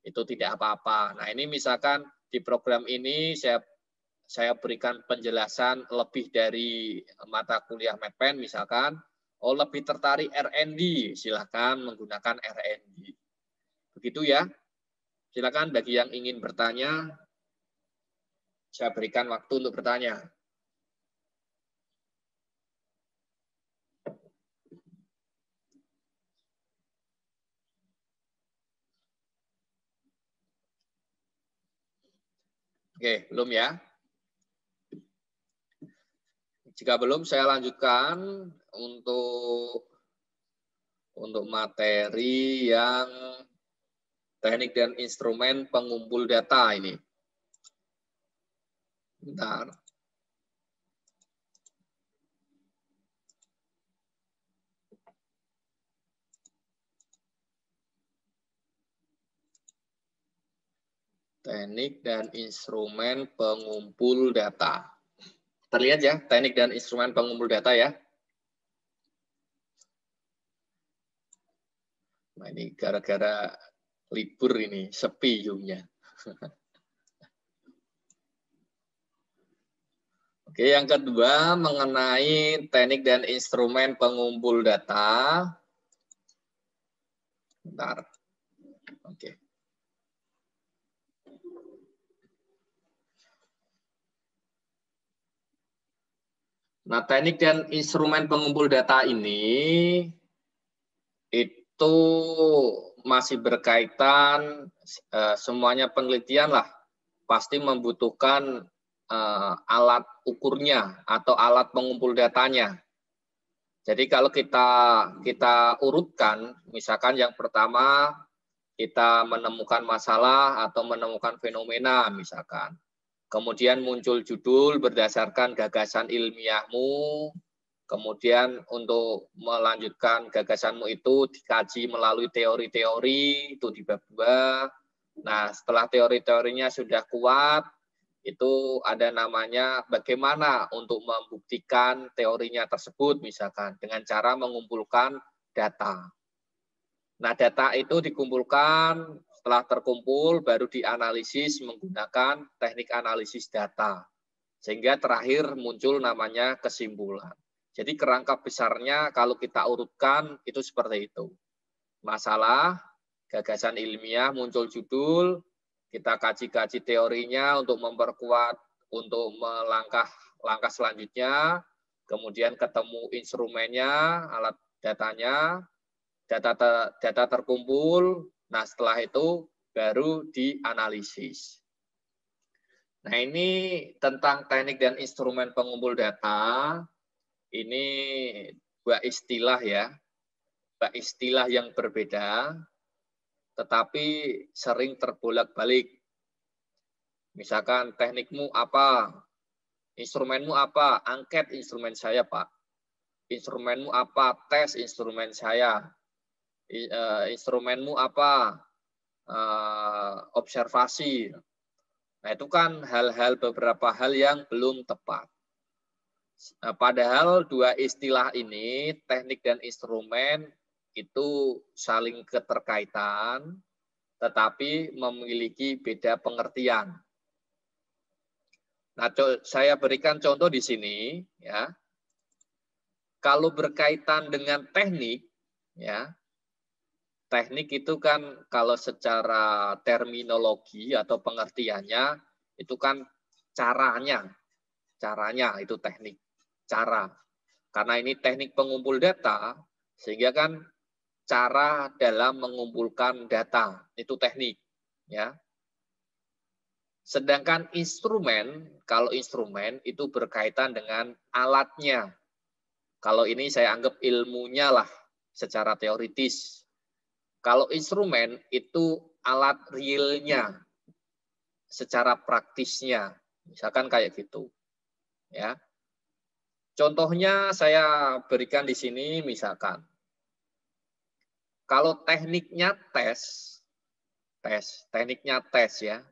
[SPEAKER 1] Itu tidak apa-apa. Nah, ini misalkan di program ini saya berikan penjelasan lebih dari mata kuliah manajemen misalkan, lebih tertarik R&D, silakan menggunakan R&D. Begitu ya. Silakan bagi yang ingin bertanya, saya berikan waktu untuk bertanya. Oke, belum ya? Jika belum, saya lanjutkan untuk materi yang teknik dan instrumen pengumpul data ini. Bentar. Teknik dan instrumen pengumpul data. Terlihat ya, teknik dan instrumen pengumpul data ya. Nah, ini gara-gara libur ini, sepi Zoom-nya. Oke, yang kedua mengenai teknik dan instrumen pengumpul data. Bentar. Oke. Nah, teknik dan instrumen pengumpul data ini itu masih berkaitan, semuanya penelitian lah, pasti membutuhkan alat ukurnya atau alat pengumpul datanya. Jadi kalau kita urutkan, misalkan yang pertama kita menemukan masalah atau menemukan fenomena misalkan. Kemudian muncul judul berdasarkan gagasan ilmiahmu, kemudian untuk melanjutkan gagasanmu itu dikaji melalui teori-teori, itu di bab 2. Nah, setelah teori-teorinya sudah kuat, Itu ada namanya bagaimana untuk membuktikan teorinya tersebut, misalkan dengan cara mengumpulkan data. Nah, data itu dikumpulkan, setelah terkumpul baru dianalisis menggunakan teknik analisis data. Sehingga terakhir muncul namanya kesimpulan. Jadi kerangka besarnya kalau kita urutkan itu seperti itu. Masalah, gagasan ilmiah, muncul judul, kita kaji-kaji teorinya untuk memperkuat, untuk langkah selanjutnya, kemudian ketemu instrumennya, alat datanya, data terkumpul, nah setelah itu baru dianalisis. Nah ini tentang teknik dan instrumen pengumpul data, ini dua istilah ya, dua istilah yang berbeda, tetapi sering terbolak-balik. Misalkan teknikmu apa, instrumenmu apa, angket instrumen saya Pak. Instrumenmu apa, tes instrumen saya. Instrumenmu apa, observasi. Nah itu kan beberapa hal yang belum tepat. Nah, padahal dua istilah ini, teknik dan instrumen, itu saling keterkaitan, tetapi memiliki beda pengertian. Nah, saya berikan contoh di sini, ya. Kalau berkaitan dengan teknik, ya, teknik itu kan kalau secara terminologi atau pengertiannya itu kan caranya itu teknik, cara. Karena ini teknik pengumpul data, sehingga kan cara dalam mengumpulkan data itu teknik, ya. Sedangkan instrumen, kalau instrumen itu berkaitan dengan alatnya. Kalau ini saya anggap ilmunya lah secara teoritis. Kalau instrumen itu alat realnya secara praktisnya. Misalkan kayak gitu. Ya. Contohnya saya berikan di sini misalkan. Kalau tekniknya tekniknya tes ya.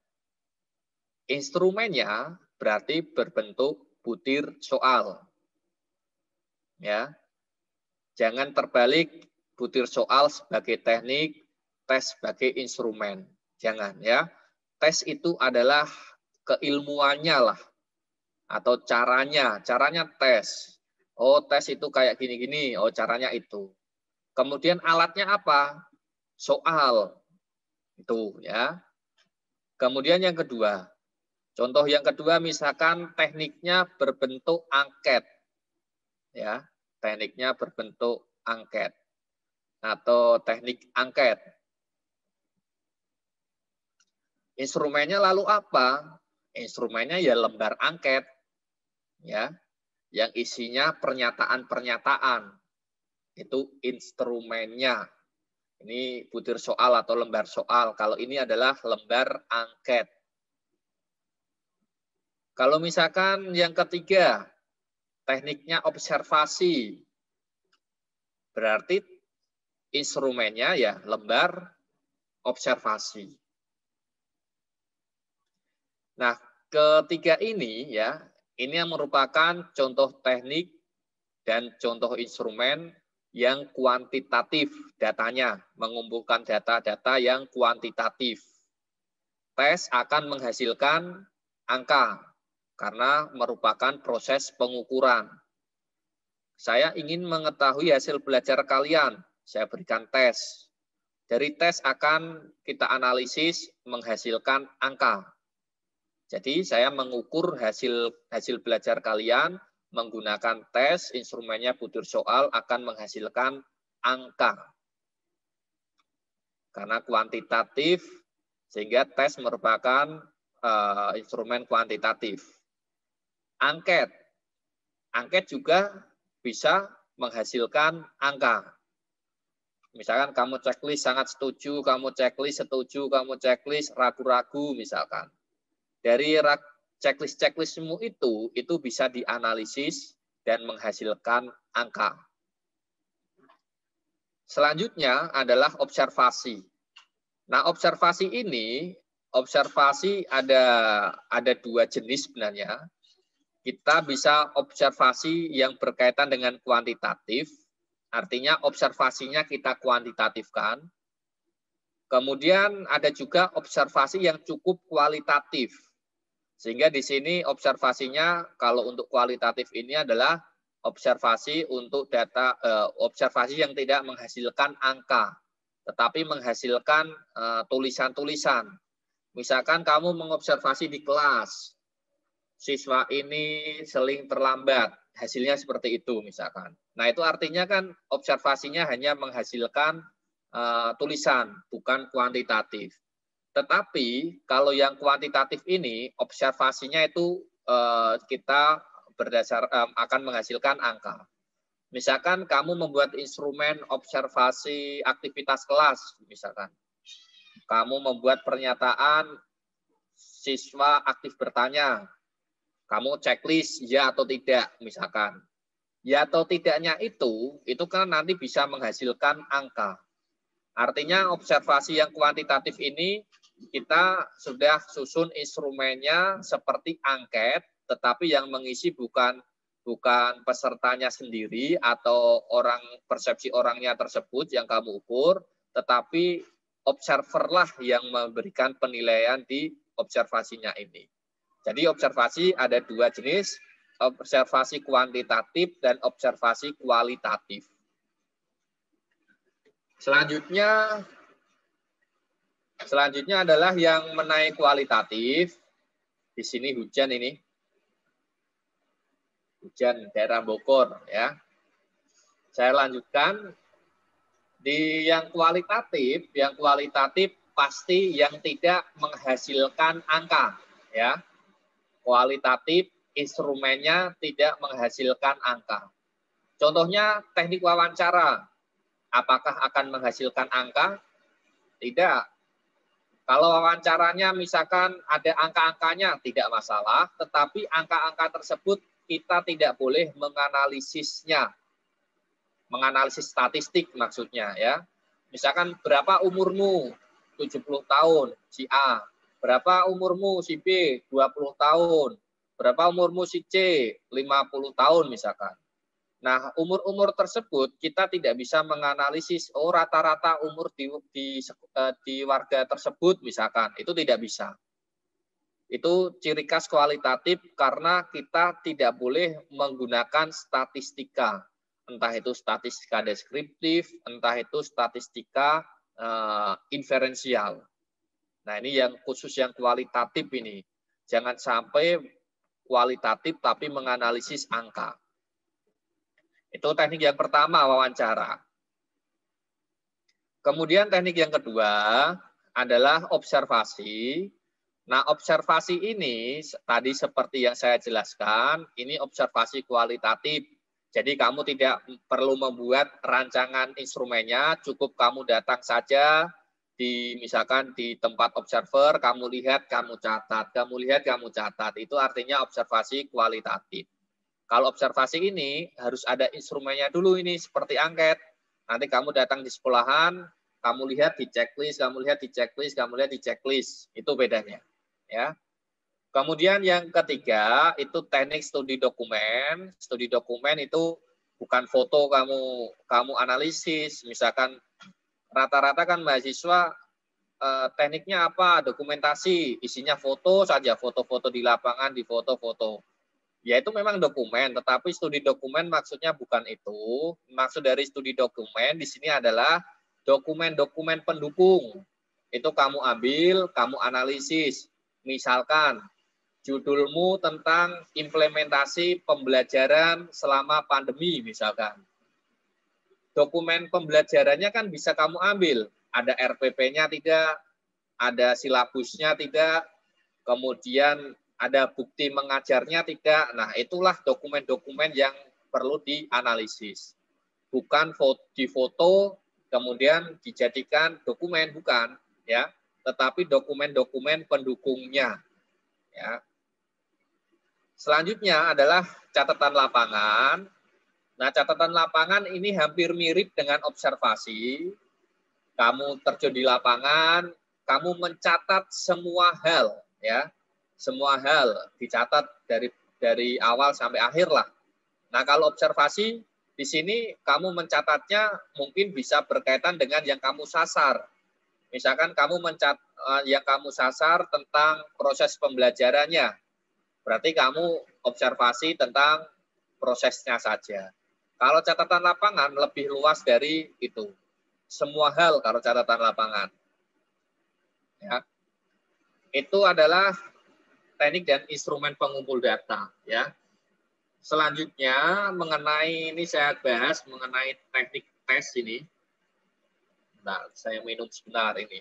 [SPEAKER 1] Instrumennya berarti berbentuk butir soal. Ya. Jangan terbalik butir soal sebagai teknik, tes sebagai instrumen. Jangan ya. Tes itu adalah keilmuannya lah atau caranya tes. Oh, tes itu kayak gini-gini, oh caranya itu. Kemudian alatnya apa? Soal. Itu ya. Kemudian yang kedua. Contoh yang kedua misalkan tekniknya berbentuk angket. Ya, tekniknya berbentuk angket atau teknik angket. Instrumennya lalu apa? Instrumennya ya lembar angket. Ya, yang isinya pernyataan-pernyataan. Itu instrumennya. Ini butir soal atau lembar soal. Kalau ini adalah lembar angket. Kalau misalkan yang ketiga, tekniknya observasi. Berarti instrumennya ya lembar observasi. Nah, ketiga ini ya, ini yang merupakan contoh teknik dan contoh instrumen yang kuantitatif datanya, mengumpulkan data-data yang kuantitatif. Tes akan menghasilkan angka karena merupakan proses pengukuran. Saya ingin mengetahui hasil belajar kalian, saya berikan tes. Dari tes akan kita analisis menghasilkan angka. Jadi saya mengukur hasil belajar kalian menggunakan tes, instrumennya butir soal akan menghasilkan angka. Karena kuantitatif, sehingga tes merupakan instrumen kuantitatif. Angket. Angket juga bisa menghasilkan angka. Misalkan kamu checklist sangat setuju, kamu checklist setuju, kamu checklist ragu-ragu misalkan. Dari checklist-checklistmu itu bisa dianalisis dan menghasilkan angka. Selanjutnya adalah observasi. Nah, observasi ini observasi ada dua jenis sebenarnya. Kita bisa observasi yang berkaitan dengan kuantitatif, artinya observasinya kita kuantitatifkan. Kemudian ada juga observasi yang cukup kualitatif. Sehingga di sini observasinya kalau untuk kualitatif ini adalah observasi untuk data observasi yang tidak menghasilkan angka, tetapi menghasilkan tulisan-tulisan. Misalkan kamu mengobservasi di kelas, siswa ini sering terlambat, hasilnya seperti itu misalkan. Nah itu artinya kan observasinya hanya menghasilkan tulisan, bukan kuantitatif. Tetapi kalau yang kuantitatif ini, observasinya itu kita akan menghasilkan angka. Misalkan kamu membuat instrumen observasi aktivitas kelas, misalkan. Kamu membuat pernyataan siswa aktif bertanya. Kamu checklist ya atau tidak, misalkan. Ya atau tidaknya itu kan nanti bisa menghasilkan angka. Artinya observasi yang kuantitatif ini kita sudah susun instrumennya seperti angket, tetapi yang mengisi bukan pesertanya sendiri atau persepsi orangnya tersebut yang kamu ukur, tetapi observer lah yang memberikan penilaian di observasinya ini. Jadi observasi ada dua jenis, observasi kuantitatif dan observasi kualitatif. Selanjutnya adalah yang menaik kualitatif. Di sini hujan ini. Hujan daerah Bogor ya. Saya lanjutkan di yang kualitatif pasti yang tidak menghasilkan angka ya. Kualitatif instrumennya tidak menghasilkan angka. Contohnya teknik wawancara. Apakah akan menghasilkan angka? Tidak. Kalau wawancaranya misalkan ada angka-angkanya, tidak masalah. Tetapi angka-angka tersebut kita tidak boleh menganalisisnya. Menganalisis statistik maksudnya ya. Misalkan berapa umurmu? 70 tahun, si A. Berapa umurmu si B? 20 tahun. Berapa umurmu si C? 50 tahun misalkan. Nah, umur-umur tersebut kita tidak bisa menganalisis rata-rata umur di warga tersebut misalkan, itu tidak bisa. Itu ciri khas kualitatif karena kita tidak boleh menggunakan statistika, entah itu statistika deskriptif, entah itu statistika inferensial. Nah, ini yang khusus yang kualitatif ini. Jangan sampai kualitatif tapi menganalisis angka. Itu teknik yang pertama, wawancara. Kemudian teknik yang kedua adalah observasi. Nah, observasi ini tadi seperti yang saya jelaskan, ini observasi kualitatif. Jadi kamu tidak perlu membuat rancangan instrumennya, cukup kamu datang saja misalkan di tempat observer, kamu lihat, kamu catat, kamu lihat, kamu catat. Itu artinya observasi kualitatif. Kalau observasi ini harus ada instrumennya dulu ini seperti angket. Nanti kamu datang di sekolahan, kamu lihat di checklist, kamu lihat di checklist, kamu lihat di checklist. Itu bedanya, ya. Kemudian yang ketiga itu teknik studi dokumen. Studi dokumen itu bukan foto kamu analisis. Misalkan rata-rata kan mahasiswa tekniknya apa? Dokumentasi, isinya foto saja, foto-foto di lapangan, di foto-foto. Ya itu memang dokumen, tetapi studi dokumen maksudnya bukan itu. Maksud dari studi dokumen di sini adalah dokumen-dokumen pendukung. Itu kamu ambil, kamu analisis. Misalkan judulmu tentang implementasi pembelajaran selama pandemi misalkan. Dokumen pembelajarannya kan bisa kamu ambil. Ada RPP-nya tidak, ada silabusnya tidak, kemudian ada bukti mengajarnya tidak. Nah, itulah dokumen-dokumen yang perlu dianalisis. Bukan difoto kemudian dijadikan dokumen, bukan, ya. Tetapi dokumen-dokumen pendukungnya, ya. Selanjutnya adalah catatan lapangan. Nah, catatan lapangan ini hampir mirip dengan observasi. Kamu terjun di lapangan, kamu mencatat semua hal, ya, semua hal dicatat dari awal sampai akhir lah. Nah, kalau observasi di sini kamu mencatatnya mungkin bisa berkaitan dengan yang kamu sasar. Misalkan kamu yang kamu sasar tentang proses pembelajarannya, berarti kamu observasi tentang prosesnya saja. Kalau catatan lapangan lebih luas dari itu. Semua hal kalau catatan lapangan. Ya. Itu adalah teknik dan instrumen pengumpul data, ya. Selanjutnya mengenai ini saya bahas mengenai teknik tes ini. Nah, saya minum sebentar ini.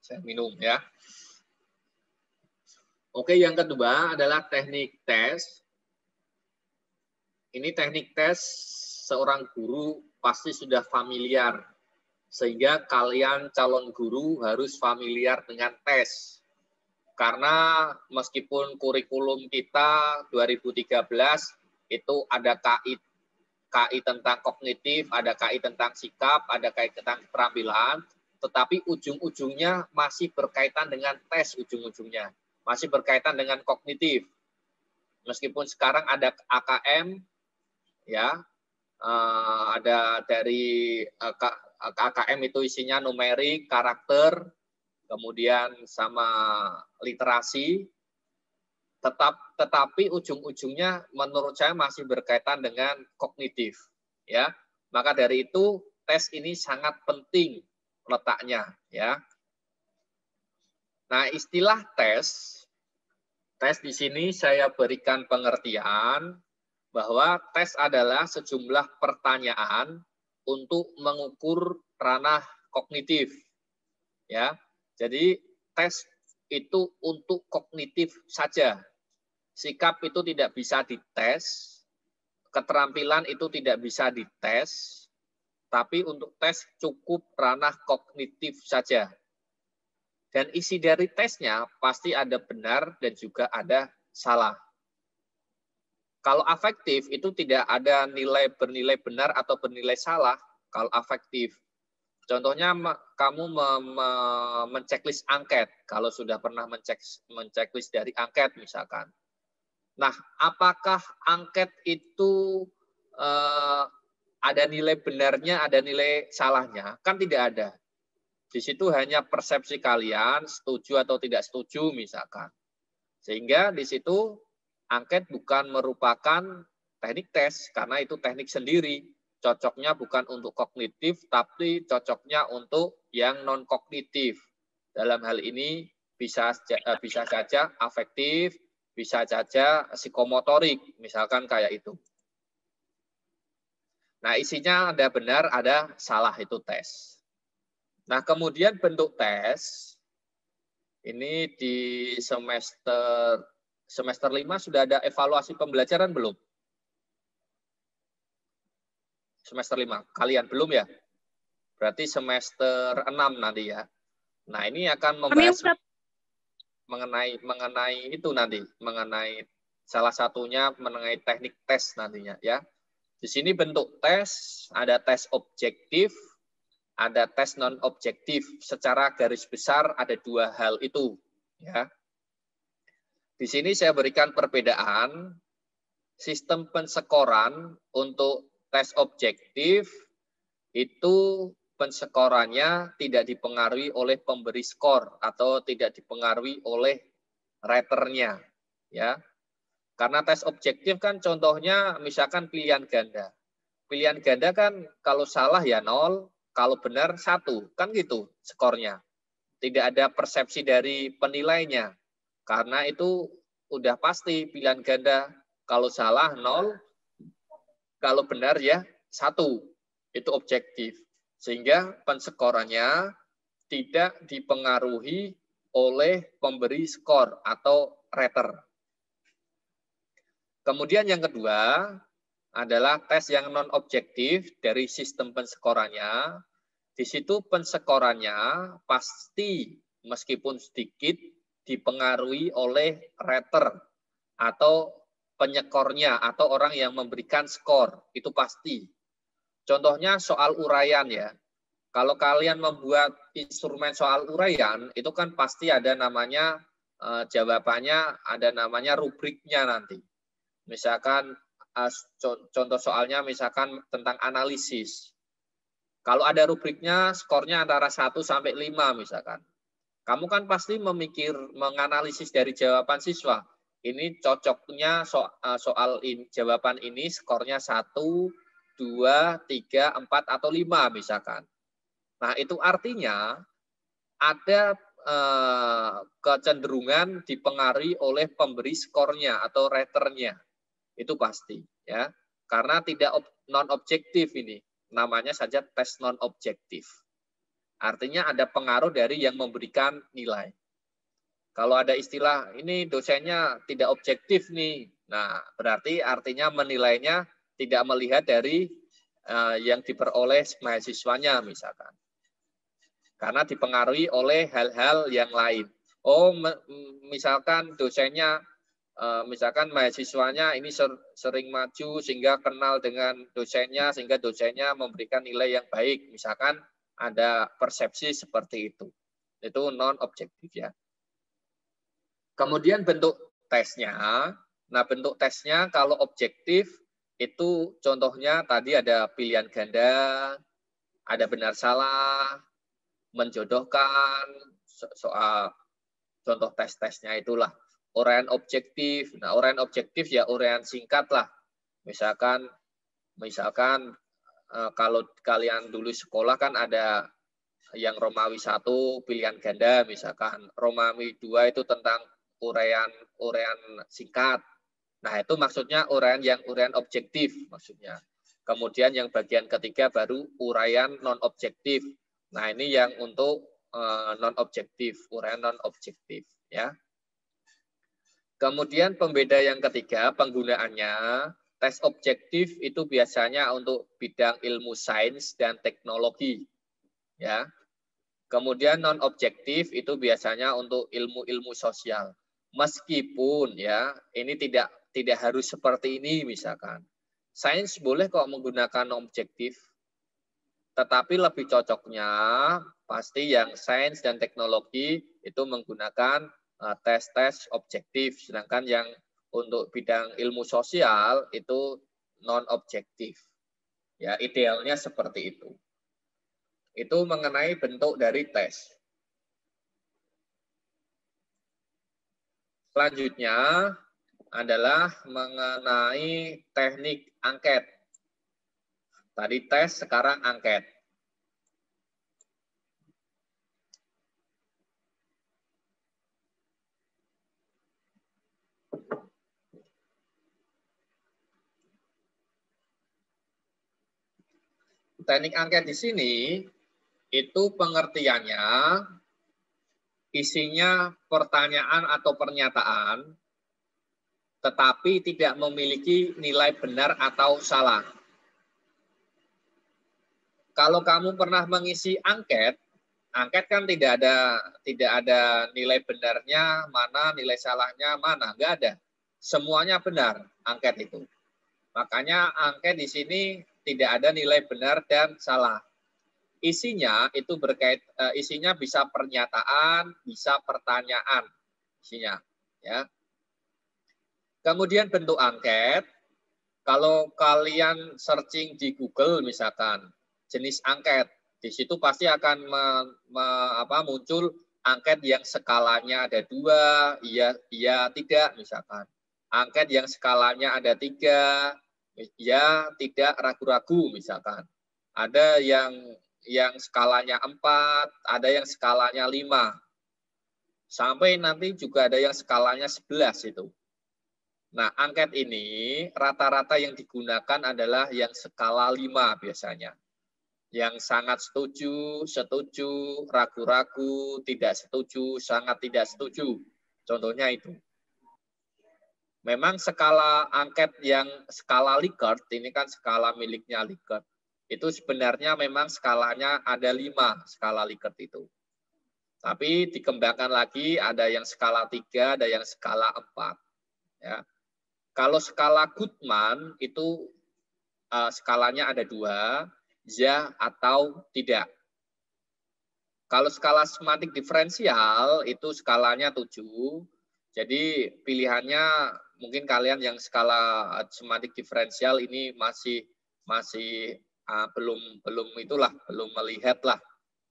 [SPEAKER 1] Saya minum ya. Oke, yang kedua adalah teknik tes. Ini teknik tes seorang guru pasti sudah familiar. Sehingga kalian calon guru harus familiar dengan tes. Karena meskipun kurikulum kita 2013 itu ada KI tentang kognitif, ada KI tentang sikap, ada KI tentang keterampilan, tetapi ujung-ujungnya masih berkaitan dengan tes ujung-ujungnya. Masih berkaitan dengan kognitif. Meskipun sekarang ada AKM, ya, ada dari AKM itu isinya numerik, karakter, kemudian sama literasi, tetapi ujung-ujungnya menurut saya masih berkaitan dengan kognitif, ya. Maka dari itu tes ini sangat penting letaknya, ya. Nah, istilah tes di sini saya berikan pengertian bahwa tes adalah sejumlah pertanyaan untuk mengukur ranah kognitif, ya. Jadi tes itu untuk kognitif saja. Sikap itu tidak bisa dites, keterampilan itu tidak bisa dites, tapi untuk tes cukup ranah kognitif saja. Dan isi dari tesnya pasti ada benar dan juga ada salah. Kalau afektif itu tidak ada bernilai benar atau bernilai salah kalau afektif. Contohnya kamu menceklis angket, kalau sudah pernah menceklis dari angket misalkan. Nah, apakah angket itu ada nilai benarnya, ada nilai salahnya? Kan tidak ada. Di situ hanya persepsi kalian, setuju atau tidak setuju misalkan. Sehingga di situ angket bukan merupakan teknik tes, karena itu teknik sendiri. Cocoknya bukan untuk kognitif, tapi cocoknya untuk yang non-kognitif. Dalam hal ini bisa saja afektif, bisa saja psikomotorik, misalkan kayak itu. Nah, isinya ada benar, ada salah, itu tes. Nah, kemudian bentuk tes, ini di semester 5 sudah ada evaluasi pembelajaran belum? Semester 5, kalian belum ya? Berarti semester 6 nanti ya. Nah, ini akan membahas mengenai itu nanti, mengenai salah satunya mengenai teknik tes nantinya ya. Di sini bentuk tes, ada tes objektif, ada tes non objektif. Secara garis besar ada dua hal itu ya. Di sini saya berikan perbedaan sistem pensekoran untuk tes objektif itu pensekorannya tidak dipengaruhi oleh pemberi skor atau tidak dipengaruhi oleh raternya, ya. Karena tes objektif kan contohnya misalkan pilihan ganda. Pilihan ganda kan kalau salah ya 0, kalau benar 1, kan gitu skornya. Tidak ada persepsi dari penilainya. Karena itu udah pasti pilihan ganda. Kalau salah 0, kalau benar ya 1. Itu objektif. Sehingga pensekorannya tidak dipengaruhi oleh pemberi skor atau rater. Kemudian yang kedua adalah tes yang non-objektif dari sistem pensekorannya. Di situ pensekorannya pasti meskipun sedikit dipengaruhi oleh rater atau penyekornya atau orang yang memberikan skor, itu pasti. Contohnya soal uraian ya. Kalau kalian membuat instrumen soal uraian, itu kan pasti ada namanya jawabannya, ada namanya rubriknya nanti. Misalkan contoh soalnya misalkan tentang analisis. Kalau ada rubriknya, skornya antara 1 sampai 5 misalkan. Kamu kan pasti menganalisis dari jawaban siswa. Ini cocoknya soal jawaban ini skornya 1, 2, 3, 4, atau 5 misalkan. Nah, itu artinya ada kecenderungan dipengaruhi oleh pemberi skornya atau raternya. Itu pasti, ya. Karena tidak non-objektif ini. Namanya saja tes non-objektif. Artinya ada pengaruh dari yang memberikan nilai. Kalau ada istilah, ini dosennya tidak objektif nih. Nah, berarti artinya menilainya tidak melihat dari yang diperoleh mahasiswanya misalkan. Karena dipengaruhi oleh hal-hal yang lain. Oh, misalkan dosennya, misalkan mahasiswanya ini sering maju sehingga kenal dengan dosennya, sehingga dosennya memberikan nilai yang baik. Misalkan ada persepsi seperti itu. Itu non-objektif ya. Kemudian bentuk tesnya. Nah, bentuk tesnya kalau objektif itu contohnya tadi ada pilihan ganda, ada benar salah, menjodohkan, soal contoh tes-tesnya itulah. Uraian objektif. Nah, uraian objektif ya uraian singkat lah. Misalkan kalau kalian dulu sekolah kan ada yang Romawi 1 pilihan ganda misalkan. Romawi 2 itu tentang uraian singkat. Nah, itu maksudnya uraian objektif maksudnya. Kemudian yang bagian ketiga baru uraian non objektif. Nah, ini yang untuk non objektif, uraian non objektif ya. Kemudian pembeda yang ketiga penggunaannya, tes objektif itu biasanya untuk bidang ilmu sains dan teknologi ya. Kemudian non objektif itu biasanya untuk ilmu-ilmu sosial. Meskipun ya, ini tidak harus seperti ini misalkan. Sains boleh kok menggunakan objektif, tetapi lebih cocoknya pasti yang sains dan teknologi itu menggunakan tes-tes objektif, sedangkan yang untuk bidang ilmu sosial itu non objektif. Ya, idealnya seperti itu. Itu mengenai bentuk dari tes. Selanjutnya adalah mengenai teknik angket. Tadi tes, sekarang angket. Teknik angket di sini itu pengertiannya isinya pertanyaan atau pernyataan tetapi tidak memiliki nilai benar atau salah. Kalau kamu pernah mengisi angket kan tidak ada nilai benarnya mana, nilai salahnya mana, nggak ada. Semuanya benar angket itu. Makanya angket di sini tidak ada nilai benar dan salah. Isinya itu isinya bisa pernyataan, bisa pertanyaan isinya, ya. Kemudian bentuk angket, kalau kalian searching di Google misalkan jenis angket, di situ pasti akan muncul angket yang skalanya ada 2, iya, tidak misalkan. Angket yang skalanya ada 3, ya, tidak, ragu-ragu misalkan. Ada yang skalanya 4, ada yang skalanya 5. Sampai nanti juga ada yang skalanya 11 itu. Nah, angket ini rata-rata yang digunakan adalah yang skala 5 biasanya. Yang sangat setuju, ragu-ragu, tidak setuju, sangat tidak setuju. Contohnya itu. Memang skala angket yang skala Likert, ini kan skala miliknya Likert. Itu sebenarnya memang skalanya ada 5 skala Likert itu. Tapi dikembangkan lagi, ada yang skala 3, ada yang skala 4. Ya. Kalau skala Goodman itu skalanya ada 2, ya atau tidak. Kalau skala semantik diferensial itu skalanya 7. Jadi pilihannya mungkin kalian yang skala semantik diferensial ini masih belum melihat lah.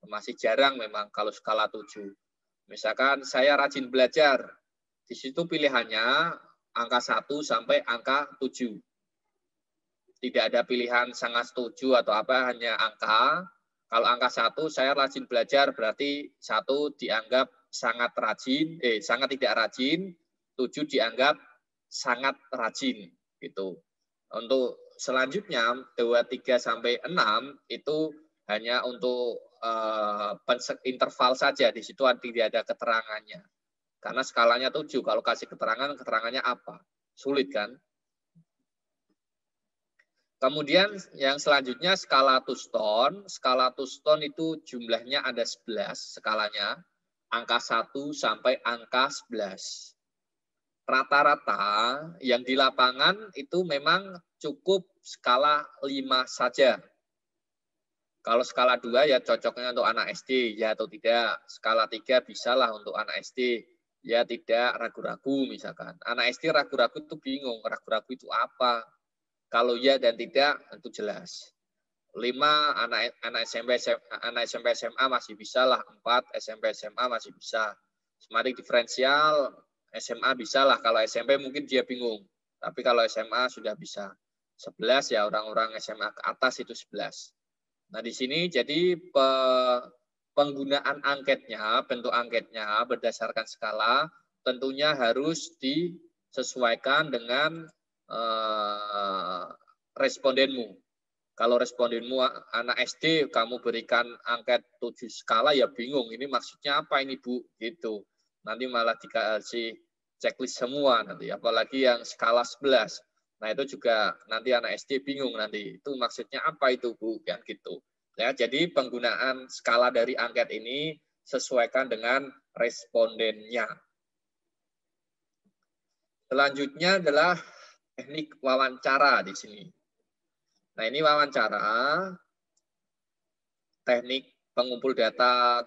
[SPEAKER 1] Masih jarang memang kalau skala 7. Misalkan saya rajin belajar. Di situ pilihannya angka 1 sampai angka 7. Tidak ada pilihan sangat setuju atau apa, hanya angka. Kalau angka 1 saya rajin belajar berarti 1 dianggap sangat tidak rajin, 7 dianggap sangat rajin gitu. Untuk selanjutnya 2, 3 sampai 6 itu hanya untuk interval saja, di situ tidak ada keterangannya. Karena skalanya 7, kalau kasih keterangannya apa? Sulit kan? Kemudian yang selanjutnya skala Houston. Skala Houston itu jumlahnya ada 11 skalanya. Angka 1 sampai angka 11. Rata-rata yang di lapangan itu memang cukup skala 5 saja. Kalau skala 2 ya cocoknya untuk anak SD, ya atau tidak. Skala 3 bisalah untuk anak SD. Ya tidak, ragu-ragu misalkan. Anak SD ragu-ragu itu bingung, ragu-ragu itu apa? Kalau ya dan tidak, tentu jelas. 5, anak SMP SMA masih bisa lah. 4, SMP SMA masih bisa. Semantik diferensial, SMA bisa lah. Kalau SMP mungkin dia bingung. Tapi kalau SMA sudah bisa. 11 ya orang-orang SMA ke atas itu 11. Nah di sini jadi penggunaan angketnya, bentuk angketnya berdasarkan skala, tentunya harus disesuaikan dengan respondenmu. Kalau respondenmu anak SD, kamu berikan angket 7 skala, ya bingung. Ini maksudnya apa ini, Bu? Gitu. Nanti malah dikasih checklist semua nanti. Apalagi yang skala 11. Nah, itu juga nanti anak SD bingung nanti. Itu maksudnya apa itu, Bu? Kan gitu. Ya, jadi penggunaan skala dari angket ini sesuaikan dengan respondennya. Selanjutnya adalah teknik wawancara di sini. Nah, ini wawancara, teknik pengumpul data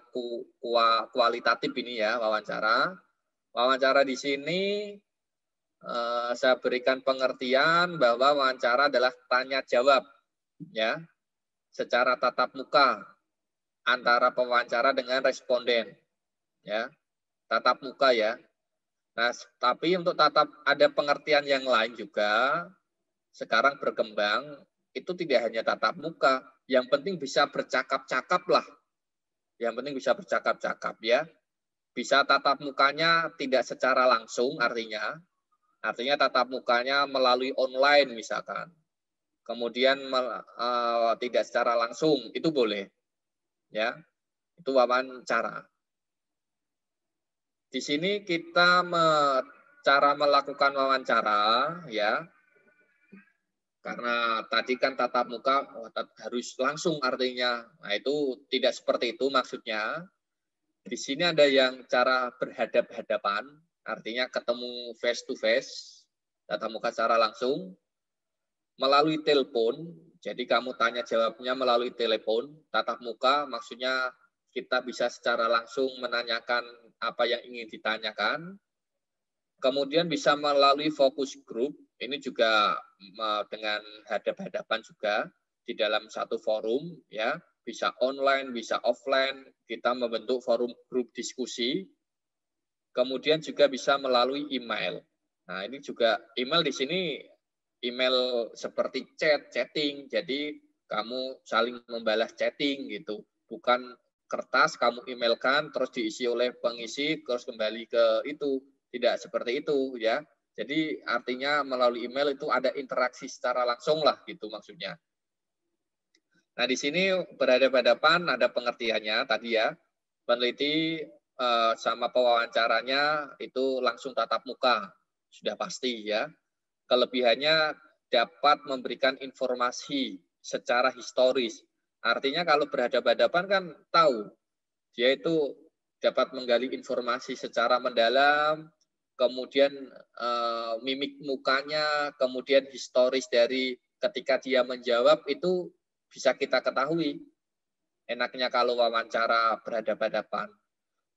[SPEAKER 1] kualitatif ini ya, wawancara. Wawancara di sini saya berikan pengertian bahwa wawancara adalah tanya jawab ya, secara tatap muka antara pewawancara dengan responden ya. Tatap muka ya. Nah, tapi untuk ada pengertian yang lain juga sekarang berkembang, itu tidak hanya tatap muka, yang penting bisa bercakap-cakap lah. Yang penting bisa bercakap-cakap ya. Bisa tatap mukanya tidak secara langsung, artinya tatap mukanya melalui online misalkan. Kemudian tidak secara langsung, itu boleh. Ya. Itu wawancara. Di sini kita cara melakukan wawancara ya. Karena tadi kan tatap muka harus langsung artinya. Nah, itu tidak seperti itu maksudnya. Di sini ada yang cara berhadap-hadapan, artinya ketemu face to face, tatap muka secara langsung, melalui telepon. Jadi kamu tanya jawabnya melalui telepon, tatap muka maksudnya kita bisa secara langsung menanyakan apa yang ingin ditanyakan. Kemudian bisa melalui fokus group, ini juga dengan hadap-hadapan juga di dalam satu forum ya, bisa online, bisa offline, kita membentuk forum grup diskusi. Kemudian juga bisa melalui email. Nah, ini juga email di sini email seperti chatting. Jadi kamu saling membalas chatting gitu. Bukan kertas kamu emailkan terus diisi oleh pengisi terus kembali ke itu. Tidak seperti itu ya. Jadi artinya melalui email itu ada interaksi secara langsung lah gitu maksudnya. Nah di sini berhadapan-hadapan ada pengertiannya tadi ya. Peneliti sama pewawancaranya itu langsung tatap muka. Sudah pasti ya. Kelebihannya dapat memberikan informasi secara historis. Artinya kalau berhadapan-hadapan kan tahu dia itu dapat menggali informasi secara mendalam, kemudian mimik mukanya, kemudian historis dari ketika dia menjawab itu bisa kita ketahui. Enaknya kalau wawancara berhadapan-hadapan.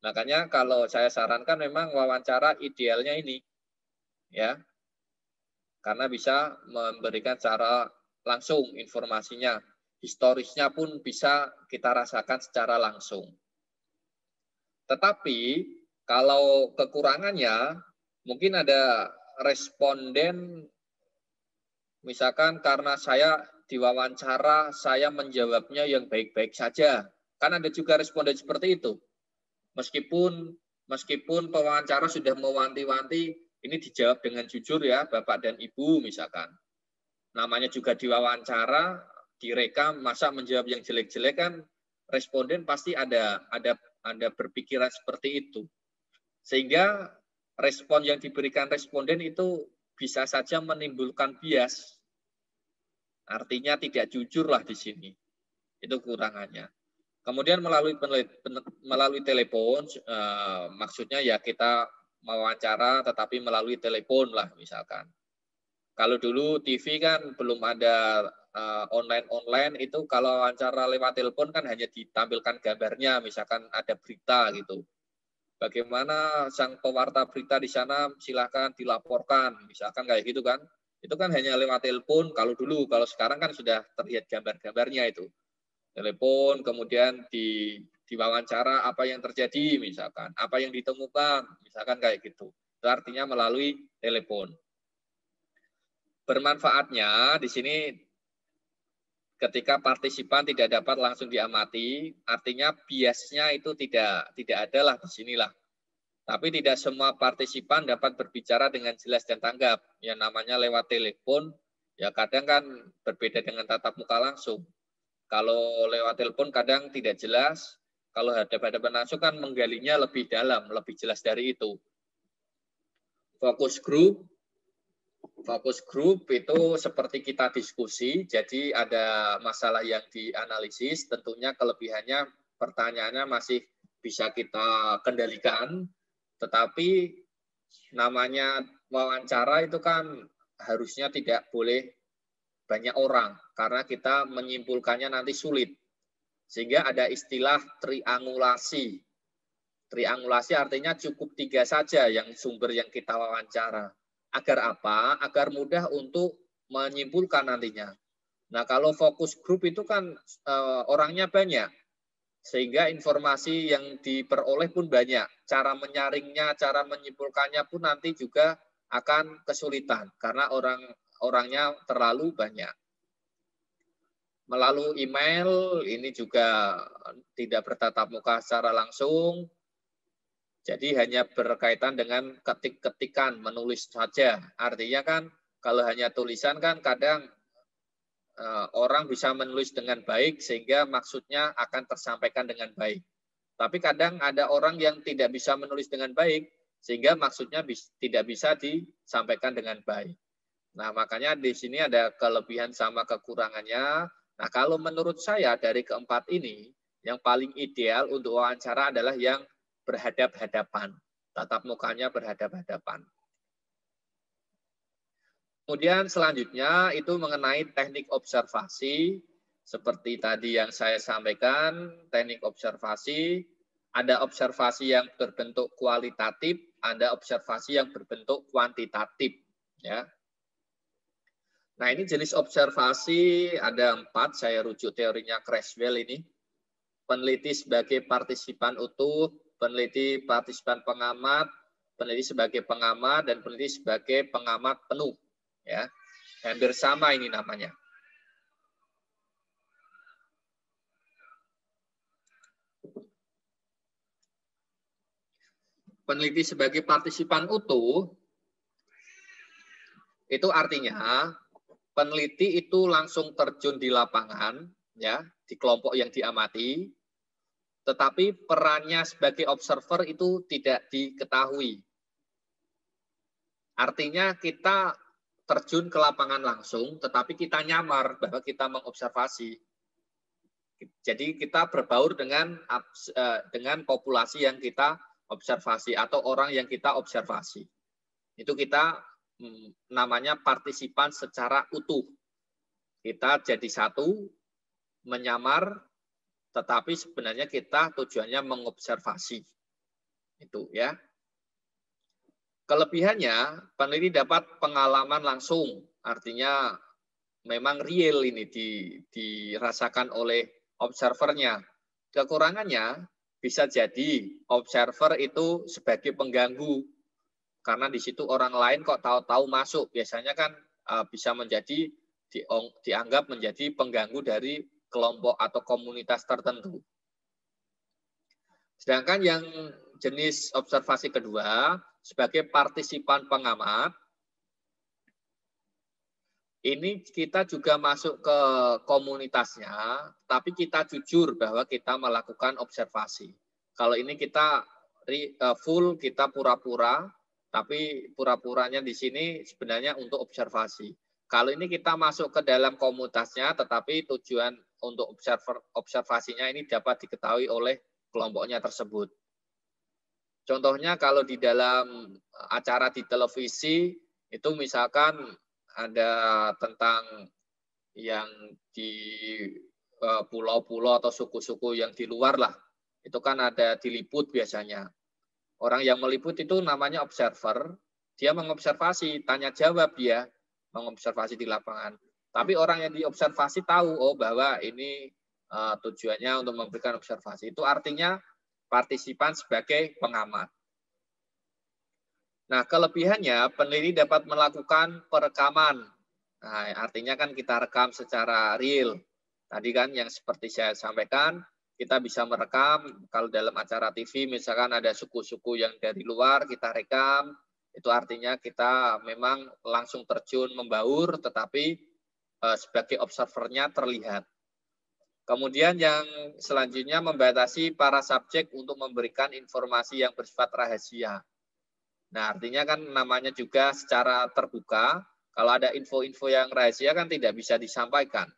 [SPEAKER 1] Makanya kalau saya sarankan memang wawancara idealnya ini, ya, karena bisa memberikan secara langsung informasinya, historisnya pun bisa kita rasakan secara langsung. Tetapi kalau kekurangannya, mungkin ada responden, misalkan karena saya diwawancara, saya menjawabnya yang baik-baik saja. Kan ada juga responden seperti itu. Meskipun pewawancara sudah mewanti-wanti, ini dijawab dengan jujur ya, Bapak dan Ibu misalkan. Namanya juga diwawancara, direkam, masa menjawab yang jelek-jelek kan, responden pasti ada berpikiran seperti itu. Sehingga respon yang diberikan responden itu bisa saja menimbulkan bias. Artinya tidak jujur lah di sini. Itu kurangannya. Kemudian melalui telepon, maksudnya ya kita mewawancara tetapi melalui telepon lah misalkan. Kalau dulu TV kan belum ada online itu, kalau wawancara lewat telepon kan hanya ditampilkan gambarnya, misalkan ada berita gitu. Bagaimana sang pewarta berita di sana, silakan dilaporkan, misalkan kayak gitu kan. Itu kan hanya lewat telepon kalau dulu, kalau sekarang kan sudah terlihat gambar-gambarnya itu. Telepon, kemudian diwawancara apa yang terjadi, misalkan, apa yang ditemukan, misalkan kayak gitu. Itu artinya melalui telepon. Bermanfaatnya di sini ketika partisipan tidak dapat langsung diamati, artinya biasnya itu tidak ada lah di sinilah. Tapi tidak semua partisipan dapat berbicara dengan jelas dan tanggap. Yang namanya lewat telepon, ya kadang kan berbeda dengan tatap muka langsung. Kalau lewat telepon kadang tidak jelas, kalau hadap-hadapan langsung kan menggalinya lebih dalam, lebih jelas dari itu. Fokus grup itu seperti kita diskusi, jadi ada masalah yang dianalisis, tentunya kelebihannya pertanyaannya masih bisa kita kendalikan, tetapi namanya wawancara itu kan harusnya tidak boleh banyak orang, karena kita menyimpulkannya nanti sulit. Sehingga ada istilah triangulasi. Triangulasi artinya cukup 3 saja yang sumber yang kita wawancara. Agar apa? Agar mudah untuk menyimpulkan nantinya. Nah, kalau fokus grup itu kan orangnya banyak, sehingga informasi yang diperoleh pun banyak. Cara menyaringnya, cara menyimpulkannya pun nanti juga akan kesulitan, karena orangnya terlalu banyak. Melalui email, ini juga tidak bertatap muka secara langsung, jadi hanya berkaitan dengan ketik-ketikan, menulis saja. Artinya kan kalau hanya tulisan kan kadang orang bisa menulis dengan baik sehingga maksudnya akan tersampaikan dengan baik. Tapi kadang ada orang yang tidak bisa menulis dengan baik sehingga maksudnya tidak bisa disampaikan dengan baik. Nah, makanya di sini ada kelebihan sama kekurangannya. Nah, kalau menurut saya dari keempat ini, yang paling ideal untuk wawancara adalah yang berhadap-hadapan. Tatap mukanya berhadap-hadapan. Kemudian selanjutnya itu mengenai teknik observasi. Seperti tadi yang saya sampaikan, teknik observasi, ada observasi yang berbentuk kualitatif, ada observasi yang berbentuk kuantitatif. Ya. Nah, ini jenis observasi ada 4, saya rujuk teorinya Creswell ini. Peneliti sebagai partisipan utuh, peneliti partisipan pengamat, peneliti sebagai pengamat, dan peneliti sebagai pengamat penuh. Ya, hampir sama ini namanya. Peneliti sebagai partisipan utuh, itu artinya peneliti itu langsung terjun di lapangan, ya, di kelompok yang diamati, tetapi perannya sebagai observer itu tidak diketahui. Artinya kita terjun ke lapangan langsung, tetapi kita nyamar bahwa kita mengobservasi. Jadi kita berbaur dengan populasi yang kita observasi atau orang yang kita observasi. Itu kita namanya partisipan secara utuh. Kita jadi satu, menyamar, tetapi sebenarnya kita tujuannya mengobservasi. Itu ya. Kelebihannya, peneliti dapat pengalaman langsung, artinya memang real ini dirasakan oleh observernya. Kekurangannya bisa jadi observer itu sebagai pengganggu, karena di situ orang lain kok tahu-tahu masuk. Biasanya kan bisa menjadi dianggap menjadi pengganggu dari kelompok atau komunitas tertentu. Sedangkan yang jenis observasi kedua, sebagai partisipan pengamat, ini kita juga masuk ke komunitasnya, tapi kita jujur bahwa kita melakukan observasi. Kalau ini kita full, kita pura-pura, tapi pura-puranya di sini sebenarnya untuk observasi. Kalau ini kita masuk ke dalam komunitasnya, tetapi tujuan untuk observasinya ini dapat diketahui oleh kelompoknya tersebut. Contohnya kalau di dalam acara di televisi, itu misalkan ada tentang yang di pulau-pulau atau suku-suku yang di luar lah. Itu kan ada diliput biasanya. Orang yang meliput itu namanya observer. Dia mengobservasi, tanya jawab dia, mengobservasi di lapangan. Tapi orang yang diobservasi tahu, oh bahwa ini tujuannya untuk memberikan observasi. Itu artinya partisipan sebagai pengamat. Nah, kelebihannya peneliti dapat melakukan perekaman. Nah, artinya kan kita rekam secara real. Tadi kan yang seperti saya sampaikan, kita bisa merekam kalau dalam acara TV misalkan ada suku-suku yang dari luar kita rekam, itu artinya kita memang langsung terjun membaur, tetapi sebagai observernya terlihat. Kemudian yang selanjutnya membatasi para subjek untuk memberikan informasi yang bersifat rahasia. Nah, artinya kan namanya juga secara terbuka, kalau ada info-info yang rahasia kan tidak bisa disampaikan.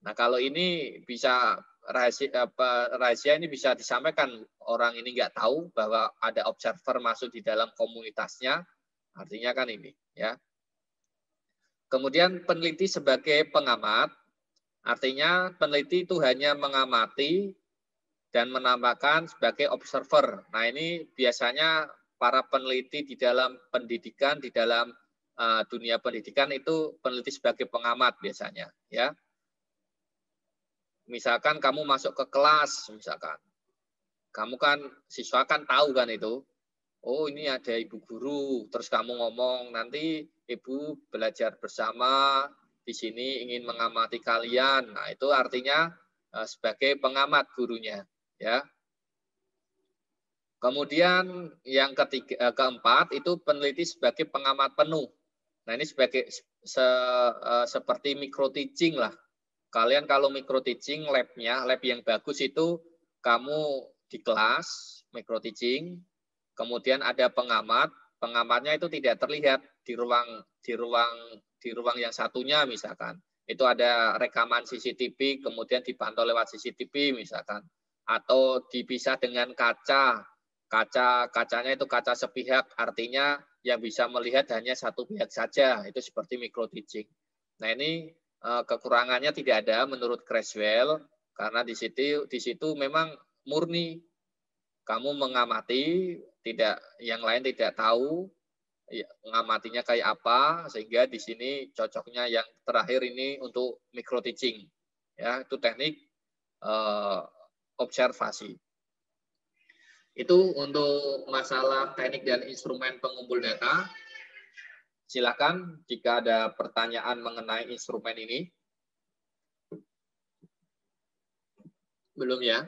[SPEAKER 1] Nah, kalau ini bisa rahasia ini bisa disampaikan, orang ini nggak tahu bahwa ada observer masuk di dalam komunitasnya, artinya kan ini ya. Kemudian peneliti sebagai pengamat, artinya peneliti itu hanya mengamati dan menambahkan sebagai observer. Nah, ini biasanya para peneliti di dalam pendidikan, di dalam dunia pendidikan itu peneliti sebagai pengamat biasanya, ya. Misalkan kamu masuk ke kelas, misalkan, kamu kan siswa kan tahu kan itu, oh ini ada ibu guru, terus kamu ngomong nanti ibu belajar bersama di sini ingin mengamati kalian. Nah itu artinya sebagai pengamat gurunya, ya. Kemudian yang keempat itu peneliti sebagai pengamat penuh. Nah ini sebagai seperti micro teaching lah. Kalian kalau micro teaching lab yang bagus itu kamu di kelas micro teaching, kemudian ada pengamat, pengamatnya itu tidak terlihat di ruang yang satunya misalkan. Itu ada rekaman CCTV, kemudian dipantau lewat CCTV misalkan, atau dipisah dengan kacanya itu kaca sepihak, artinya yang bisa melihat hanya satu pihak saja, itu seperti micro teaching. Nah ini kekurangannya tidak ada menurut Creswell, karena di situ memang murni kamu mengamati, tidak yang lain tidak tahu mengamatinya kayak apa, sehingga di sini cocoknya yang terakhir ini untuk micro teaching, ya itu teknik observasi. Itu untuk masalah teknik dan instrumen pengumpul data. Silakan jika ada pertanyaan mengenai instrumen ini. Belum ya?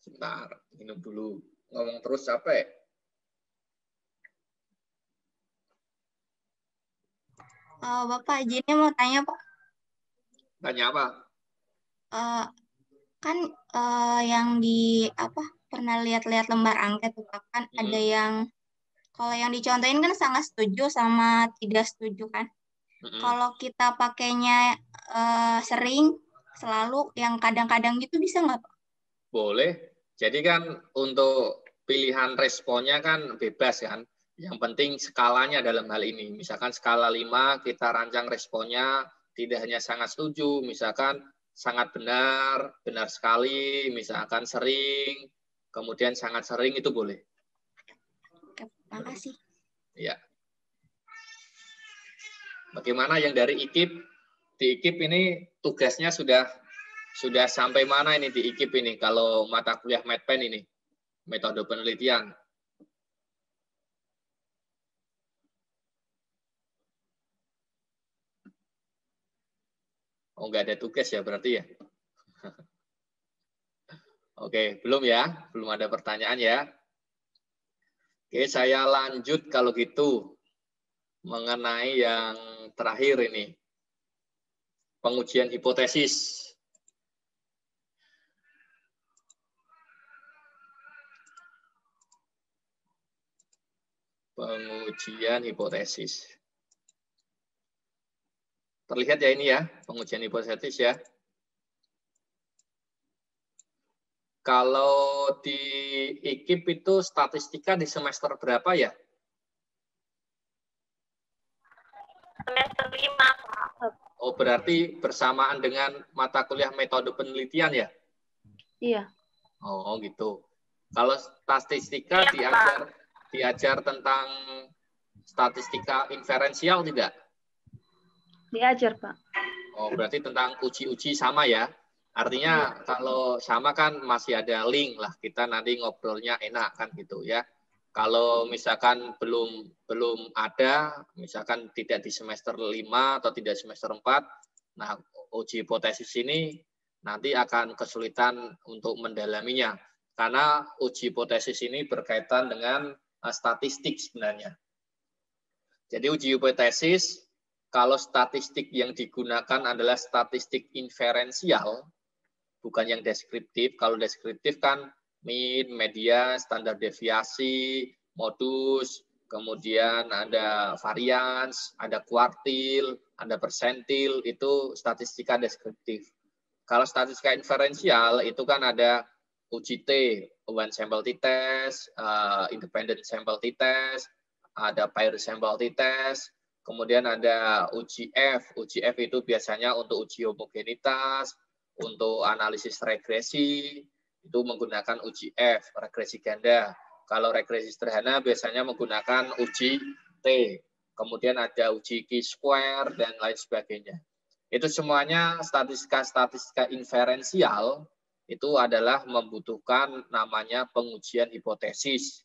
[SPEAKER 1] Sebentar, minum dulu. Ngomong terus capek.
[SPEAKER 2] Bapak, izin mau tanya, Pak.
[SPEAKER 1] Tanya apa?
[SPEAKER 2] Kan yang di pernah lihat-lihat lembar angket tuh Pak, kan ada yang kalau yang dicontohin kan sangat setuju sama tidak setuju kan. Kalau kita pakainya sering, selalu, yang kadang-kadang gitu bisa nggak, Pak?
[SPEAKER 1] Boleh. Jadi kan untuk pilihan responnya kan bebas kan. Yang penting skalanya dalam hal ini. Misalkan skala 5 kita rancang responnya tidak hanya sangat setuju, misalkan sangat benar, benar sekali, misalkan sering, kemudian sangat sering, itu boleh.
[SPEAKER 2] Oke, makasih.
[SPEAKER 1] Ya. Bagaimana yang dari IKIP? Di IKIP ini tugasnya sudah sampai mana ini di IKIP ini kalau mata kuliah MedPen ini, metode penelitian? Oh, nggak ada tugas ya berarti ya? Oke, belum ya? Belum ada pertanyaan ya? Oke, saya lanjut kalau gitu mengenai yang terakhir ini. Pengujian hipotesis. Pengujian hipotesis. Terlihat ya ini ya, pengujian hipotesis ya. Kalau di IKIP itu statistika di semester berapa ya?
[SPEAKER 3] Semester 5, Pak.
[SPEAKER 1] Oh, berarti bersamaan dengan mata kuliah metode penelitian ya?
[SPEAKER 3] Iya.
[SPEAKER 1] Oh, gitu. Kalau statistika
[SPEAKER 3] Iya,
[SPEAKER 1] diajar tentang statistika inferensial tidak?
[SPEAKER 3] Diajar, Pak.
[SPEAKER 1] Oh, berarti tentang uji-uji sama ya? Artinya kalau sama kan masih ada link lah, kita nanti ngobrolnya enak kan gitu ya. Kalau misalkan belum ada, misalkan tidak di semester 5 atau tidak semester 4, nah uji hipotesis ini nanti akan kesulitan untuk mendalaminya. Karena uji hipotesis ini berkaitan dengan statistik sebenarnya. Jadi uji hipotesis, kalau statistik yang digunakan adalah statistik inferensial, bukan yang deskriptif. Kalau deskriptif kan mean, median, standar deviasi, modus, kemudian ada varians, ada kuartil, ada persentil, itu statistika deskriptif. Kalau statistika inferensial itu kan ada uji T, one sample t-test, independent sample t-test, ada pair sample t-test, kemudian ada uji F. Uji F itu biasanya untuk uji homogenitas, untuk analisis regresi, itu menggunakan uji F, regresi ganda. Kalau regresi sederhana biasanya menggunakan uji T. Kemudian ada uji chi-square dan lain sebagainya. Itu semuanya statistika inferensial itu adalah membutuhkan namanya pengujian hipotesis.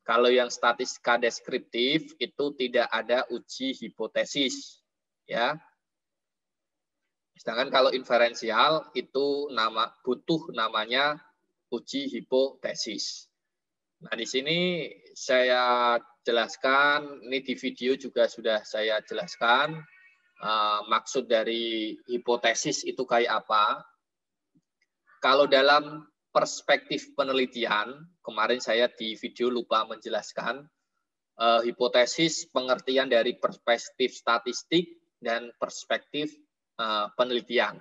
[SPEAKER 1] Kalau yang statistika deskriptif itu tidak ada uji hipotesis, ya. Sedangkan kalau inferensial itu butuh namanya uji hipotesis. Nah, di sini saya jelaskan, ini di video juga sudah saya jelaskan maksud dari hipotesis itu kayak apa. Kalau dalam perspektif penelitian, kemarin saya di video lupa menjelaskan, hipotesis pengertian dari perspektif statistik dan perspektif penelitian.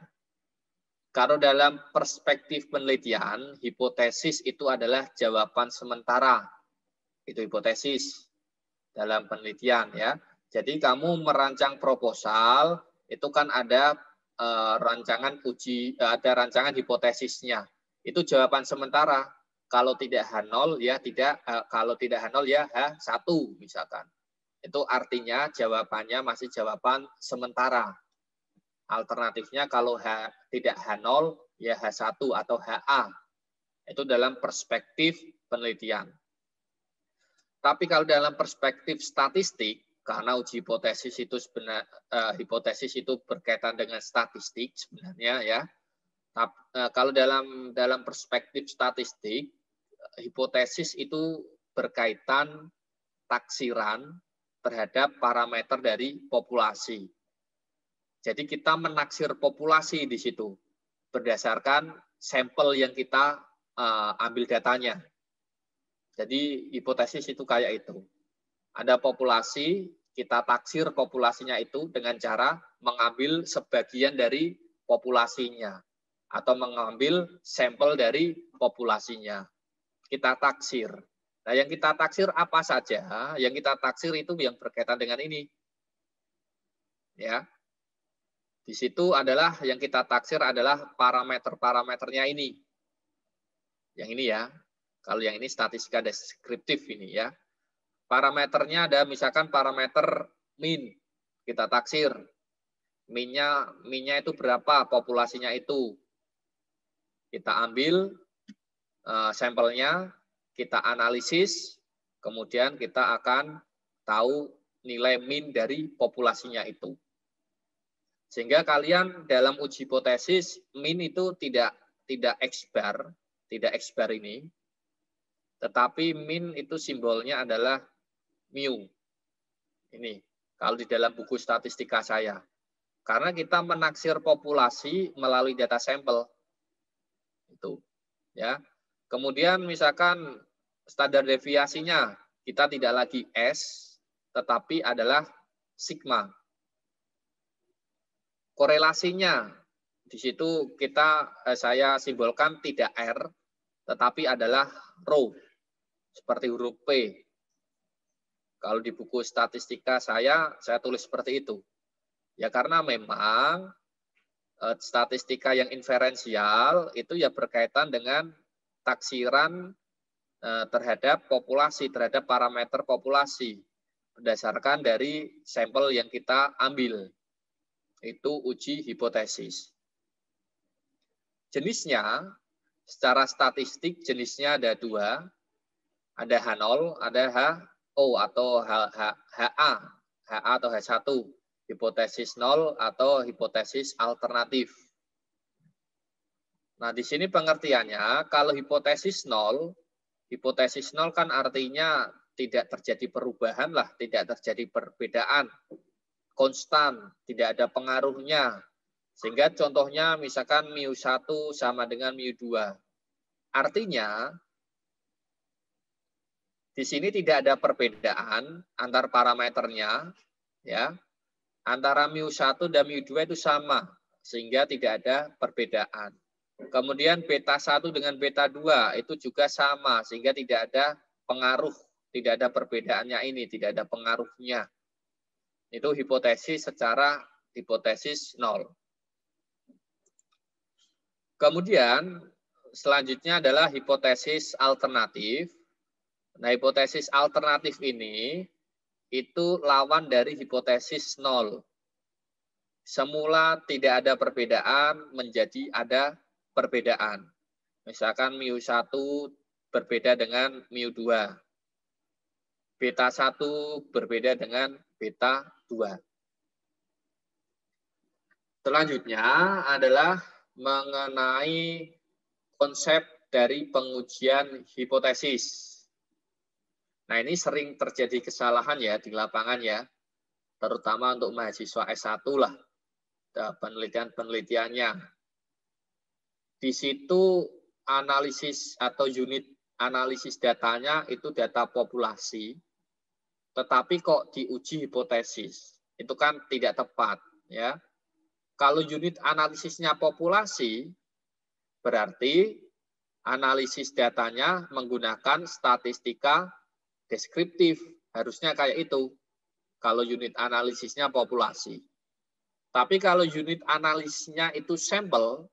[SPEAKER 1] Kalau dalam perspektif penelitian, hipotesis itu adalah jawaban sementara. Itu hipotesis dalam penelitian ya. Jadi kamu merancang proposal, itu kan ada rancangan rancangan hipotesisnya. Itu jawaban sementara. Kalau tidak H0 ya tidak, kalau tidak H0 ya H1 misalkan. Itu artinya jawabannya masih jawaban sementara. Alternatifnya kalau tidak H0 ya H1 atau HA. Itu dalam perspektif penelitian. Tapi kalau dalam perspektif statistik, karena uji hipotesis itu hipotesis itu berkaitan dengan statistik sebenarnya ya. Kalau dalam perspektif statistik, hipotesis itu berkaitan taksiran terhadap parameter dari populasi. Jadi kita menaksir populasi di situ berdasarkan sampel yang kita ambil datanya. Jadi hipotesis itu kayak itu. Ada populasi, kita taksir populasinya itu dengan cara mengambil sebagian dari populasinya atau mengambil sampel dari populasinya. Kita taksir. Nah, yang kita taksir apa saja? Yang kita taksir itu yang berkaitan dengan ini. Ya. Di situ adalah yang kita taksir adalah parameter-parameternya ini. Yang ini ya. Kalau yang ini statistika deskriptif ini ya. Parameternya ada misalkan parameter min. Kita taksir. Minnya itu berapa populasinya itu. Kita ambil sampelnya, kita analisis, kemudian kita akan tahu nilai min dari populasinya itu. Sehingga kalian dalam uji hipotesis, min itu tidak X-bar ini, tetapi min itu simbolnya adalah mu. Ini, kalau di dalam buku statistika saya. Karena kita menaksir populasi melalui data sampel. Itu. Ya. Kemudian misalkan standar deviasinya, kita tidak lagi S, tetapi adalah sigma. Korelasinya, di situ saya simbolkan tidak R, tetapi adalah rho, seperti huruf P. Kalau di buku statistika saya tulis seperti itu. Ya karena memang statistika yang inferensial itu ya berkaitan dengan taksiran terhadap populasi, terhadap parameter populasi, berdasarkan dari sampel yang kita ambil. Itu uji hipotesis. Jenisnya, secara statistik jenisnya ada dua. Ada H0, ada HO atau HA atau H1. Hipotesis 0 atau hipotesis alternatif. Nah, di sini pengertiannya, kalau hipotesis 0 kan artinya tidak terjadi perubahan lah, tidak terjadi perbedaan. Konstan, tidak ada pengaruhnya. Sehingga contohnya misalkan mu1 sama dengan mu2. Artinya, di sini tidak ada perbedaan antar parameternya, ya. Antara mu1 dan mu2 itu sama, sehingga tidak ada perbedaan. Kemudian beta 1 dengan beta 2 itu juga sama, sehingga tidak ada pengaruh, tidak ada perbedaannya ini, tidak ada pengaruhnya. Itu hipotesis secara hipotesis 0. Kemudian selanjutnya adalah hipotesis alternatif. Nah, hipotesis alternatif ini itu lawan dari hipotesis 0. Semula tidak ada perbedaan menjadi ada perbedaan. Misalkan mu1 berbeda dengan mu2. Beta 1 berbeda dengan beta 2. Selanjutnya adalah mengenai konsep dari pengujian hipotesis. Nah, ini sering terjadi kesalahan ya di lapangan ya, terutama untuk mahasiswa S1 lah, penelitian-penelitiannya. Di situ analisis atau unit analisis datanya itu data populasi, tetapi kok diuji hipotesis. Itu kan tidak tepat ya. Kalau unit analisisnya populasi, berarti analisis datanya menggunakan statistika deskriptif. Harusnya kayak itu. Kalau unit analisisnya populasi. Tapi kalau unit analisisnya itu sampel,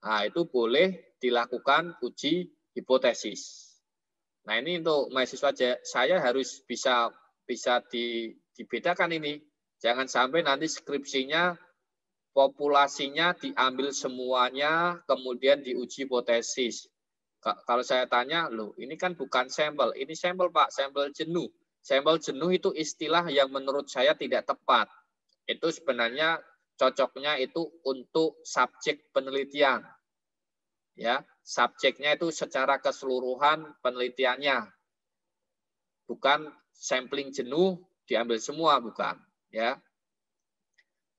[SPEAKER 1] nah itu boleh dilakukan uji hipotesis. Nah ini untuk mahasiswa saya harus bisa dibedakan ini. Jangan sampai nanti skripsinya populasinya diambil semuanya, kemudian diuji hipotesis. Kalau saya tanya, loh ini kan bukan sampel, ini sampel Pak, sampel jenuh. Sampel jenuh itu istilah yang menurut saya tidak tepat. Itu sebenarnya cocoknya itu untuk subjek penelitian. Ya, subjeknya itu secara keseluruhan penelitiannya. Bukan sampling jenuh diambil semua, bukan, ya.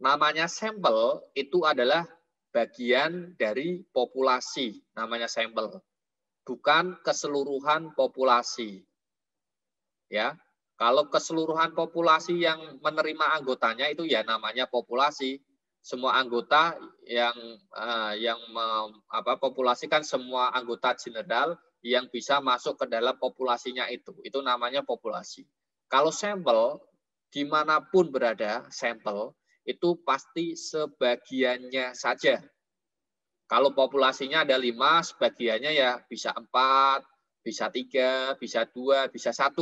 [SPEAKER 1] Namanya sampel itu adalah bagian dari populasi, namanya sampel. Bukan keseluruhan populasi. Ya. Kalau keseluruhan populasi yang menerima anggotanya itu ya namanya populasi. Semua anggota yang populasi kan semua anggota general yang bisa masuk ke dalam populasinya itu namanya populasi. Kalau sampel dimanapun berada sampel itu pasti sebagiannya saja. Kalau populasinya ada 5, sebagiannya ya bisa 4, bisa 3, bisa 2, bisa 1.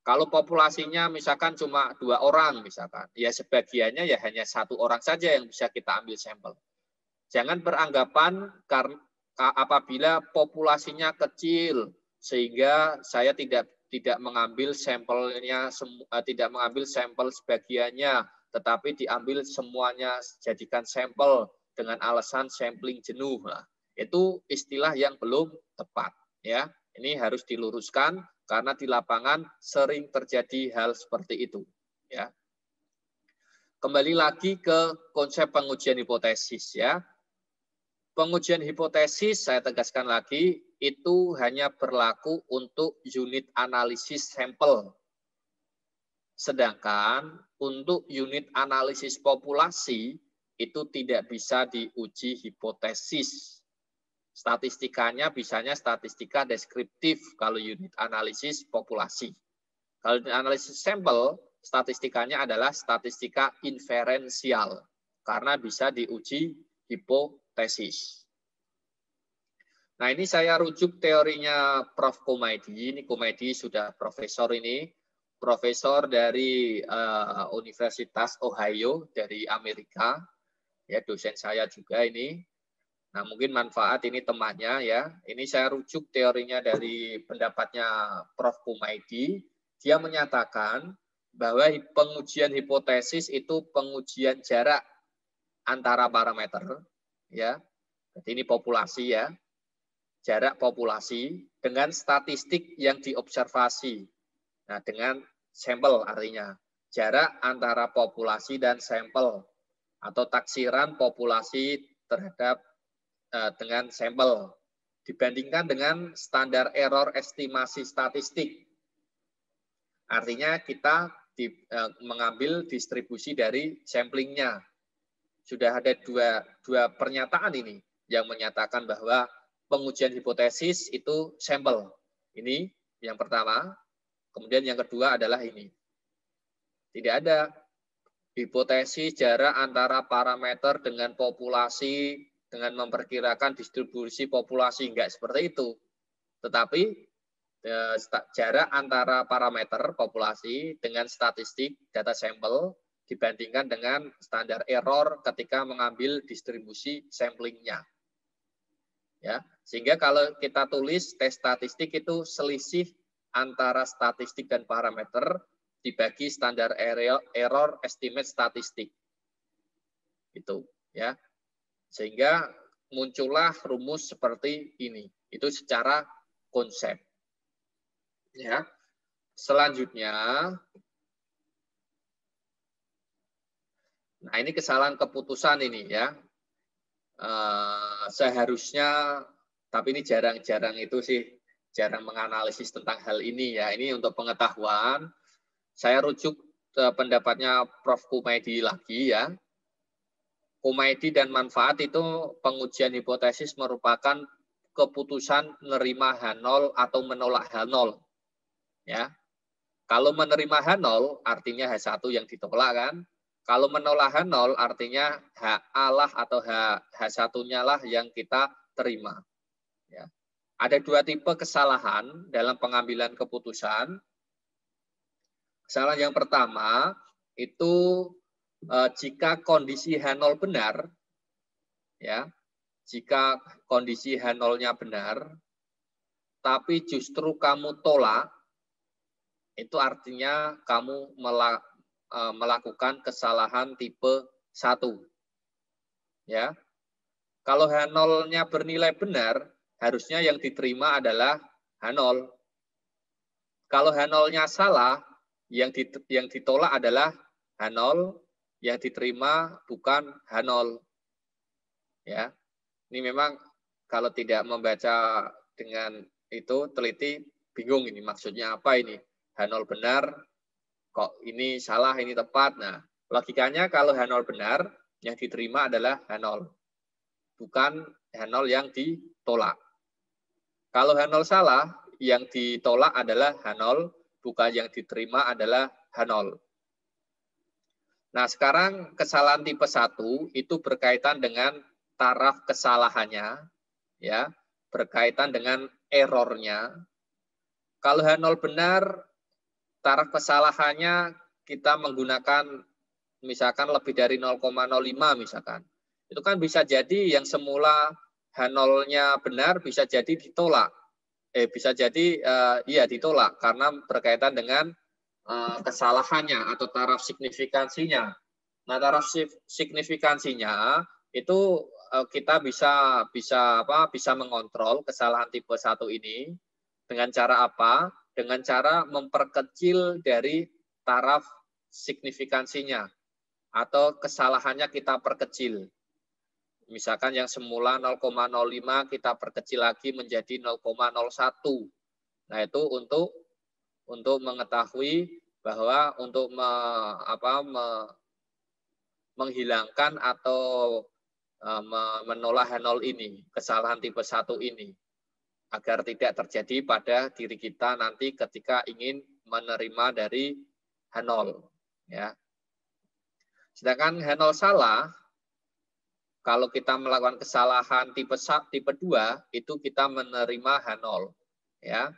[SPEAKER 1] Kalau populasinya misalkan cuma 2 orang misalkan, ya sebagiannya ya hanya 1 orang saja yang bisa kita ambil sampel. Jangan beranggapan karena apabila populasinya kecil sehingga saya tidak mengambil sampelnya, tidak mengambil sampel sebagiannya, tetapi diambil semuanya jadikan sampel dengan alasan sampling jenuh. Nah, itu istilah yang belum tepat, ya. Ini harus diluruskan karena di lapangan sering terjadi hal seperti itu, ya. Kembali lagi ke konsep pengujian hipotesis, ya. Pengujian hipotesis, saya tegaskan lagi, itu hanya berlaku untuk unit analisis sampel. Sedangkan untuk unit analisis populasi, itu tidak bisa diuji hipotesis. Statistikanya bisanya statistika deskriptif kalau unit analisis populasi. Kalau unit analisis sampel, statistikanya adalah statistika inferensial karena bisa diuji hipotesis. Nah, ini saya rujuk teorinya Prof. Kumaydi. Ini Kumaydi sudah profesor ini, profesor dari Universitas Ohio dari Amerika. Ya, dosen saya juga ini. Nah, mungkin manfaat ini temannya ya. Ini saya rujuk teorinya dari pendapatnya Prof. Kumaydi. Dia menyatakan bahwa pengujian hipotesis itu pengujian jarak antara parameter, ya. Jadi ini populasi ya. Jarak populasi dengan statistik yang diobservasi. Nah, dengan sampel artinya jarak antara populasi dan sampel atau taksiran populasi terhadap dengan sampel dibandingkan dengan standar error estimasi statistik. Artinya kita mengambil distribusi dari samplingnya. Sudah ada dua pernyataan ini yang menyatakan bahwa pengujian hipotesis itu sampel. Ini yang pertama. Kemudian yang kedua adalah ini. Tidak ada hipotesis jarak antara parameter dengan populasi dengan memperkirakan distribusi populasi, enggak seperti itu. Tetapi jarak antara parameter populasi dengan statistik data sampel dibandingkan dengan standar error ketika mengambil distribusi samplingnya. Ya, sehingga kalau kita tulis tes statistik itu selisih antara statistik dan parameter dibagi standar error estimate statistik. Itu, ya. Sehingga muncullah rumus seperti ini. Itu secara konsep. Ya. Selanjutnya, nah ini kesalahan keputusan ini ya. Seharusnya, tapi ini jarang-jarang itu sih, jarang menganalisis tentang hal ini ya. Ini untuk pengetahuan. Saya rujuk pendapatnya Prof. Kumaydi lagi ya. Kumaydi dan manfaat itu pengujian hipotesis merupakan keputusan menerima H0 atau menolak H0. Ya. Kalau menerima H0 artinya H1 yang ditolak kan. Kalau menolak H0 artinya HA lah atau H1-nya lah yang kita terima. Ya. Ada dua tipe kesalahan dalam pengambilan keputusan. Kesalahan yang pertama itu jika kondisi H0 benar, ya, jika kondisi H0-nya benar, tapi justru kamu tolak, itu artinya kamu melakukan kesalahan tipe 1. Ya. Kalau H0-nya bernilai benar, harusnya yang diterima adalah H0. Kalau H0-nya salah, yang ditolak adalah H0, yang diterima bukan H0. Ya. Ini memang kalau tidak membaca dengan itu teliti bingung ini maksudnya apa ini. H0 benar, kok ini salah, ini tepat. Nah, logikanya kalau H0 benar, yang diterima adalah H0. Bukan H0 yang ditolak. Kalau H0 salah, yang ditolak adalah H0, bukan yang diterima adalah H0. Nah, sekarang kesalahan tipe 1 itu berkaitan dengan taraf kesalahannya, ya, berkaitan dengan errornya. Kalau H0 benar, taraf kesalahannya kita menggunakan misalkan lebih dari 0,05 misalkan. Itu kan bisa jadi yang semula H0-nya benar bisa jadi ditolak. Bisa jadi iya ditolak karena berkaitan dengan kesalahannya atau taraf signifikansinya. Nah, taraf signifikansinya itu kita bisa mengontrol kesalahan tipe 1 ini dengan cara apa? Dengan cara memperkecil dari taraf signifikansinya atau kesalahannya kita perkecil. Misalkan yang semula 0,05 kita perkecil lagi menjadi 0,01. Nah, itu untuk mengetahui bahwa untuk menghilangkan atau menolak H0 ini, kesalahan tipe 1 ini, agar tidak terjadi pada diri kita nanti ketika ingin menerima dari H0. Ya. Sedangkan H0 salah, kalau kita melakukan kesalahan tipe 2, itu kita menerima H0. Ya.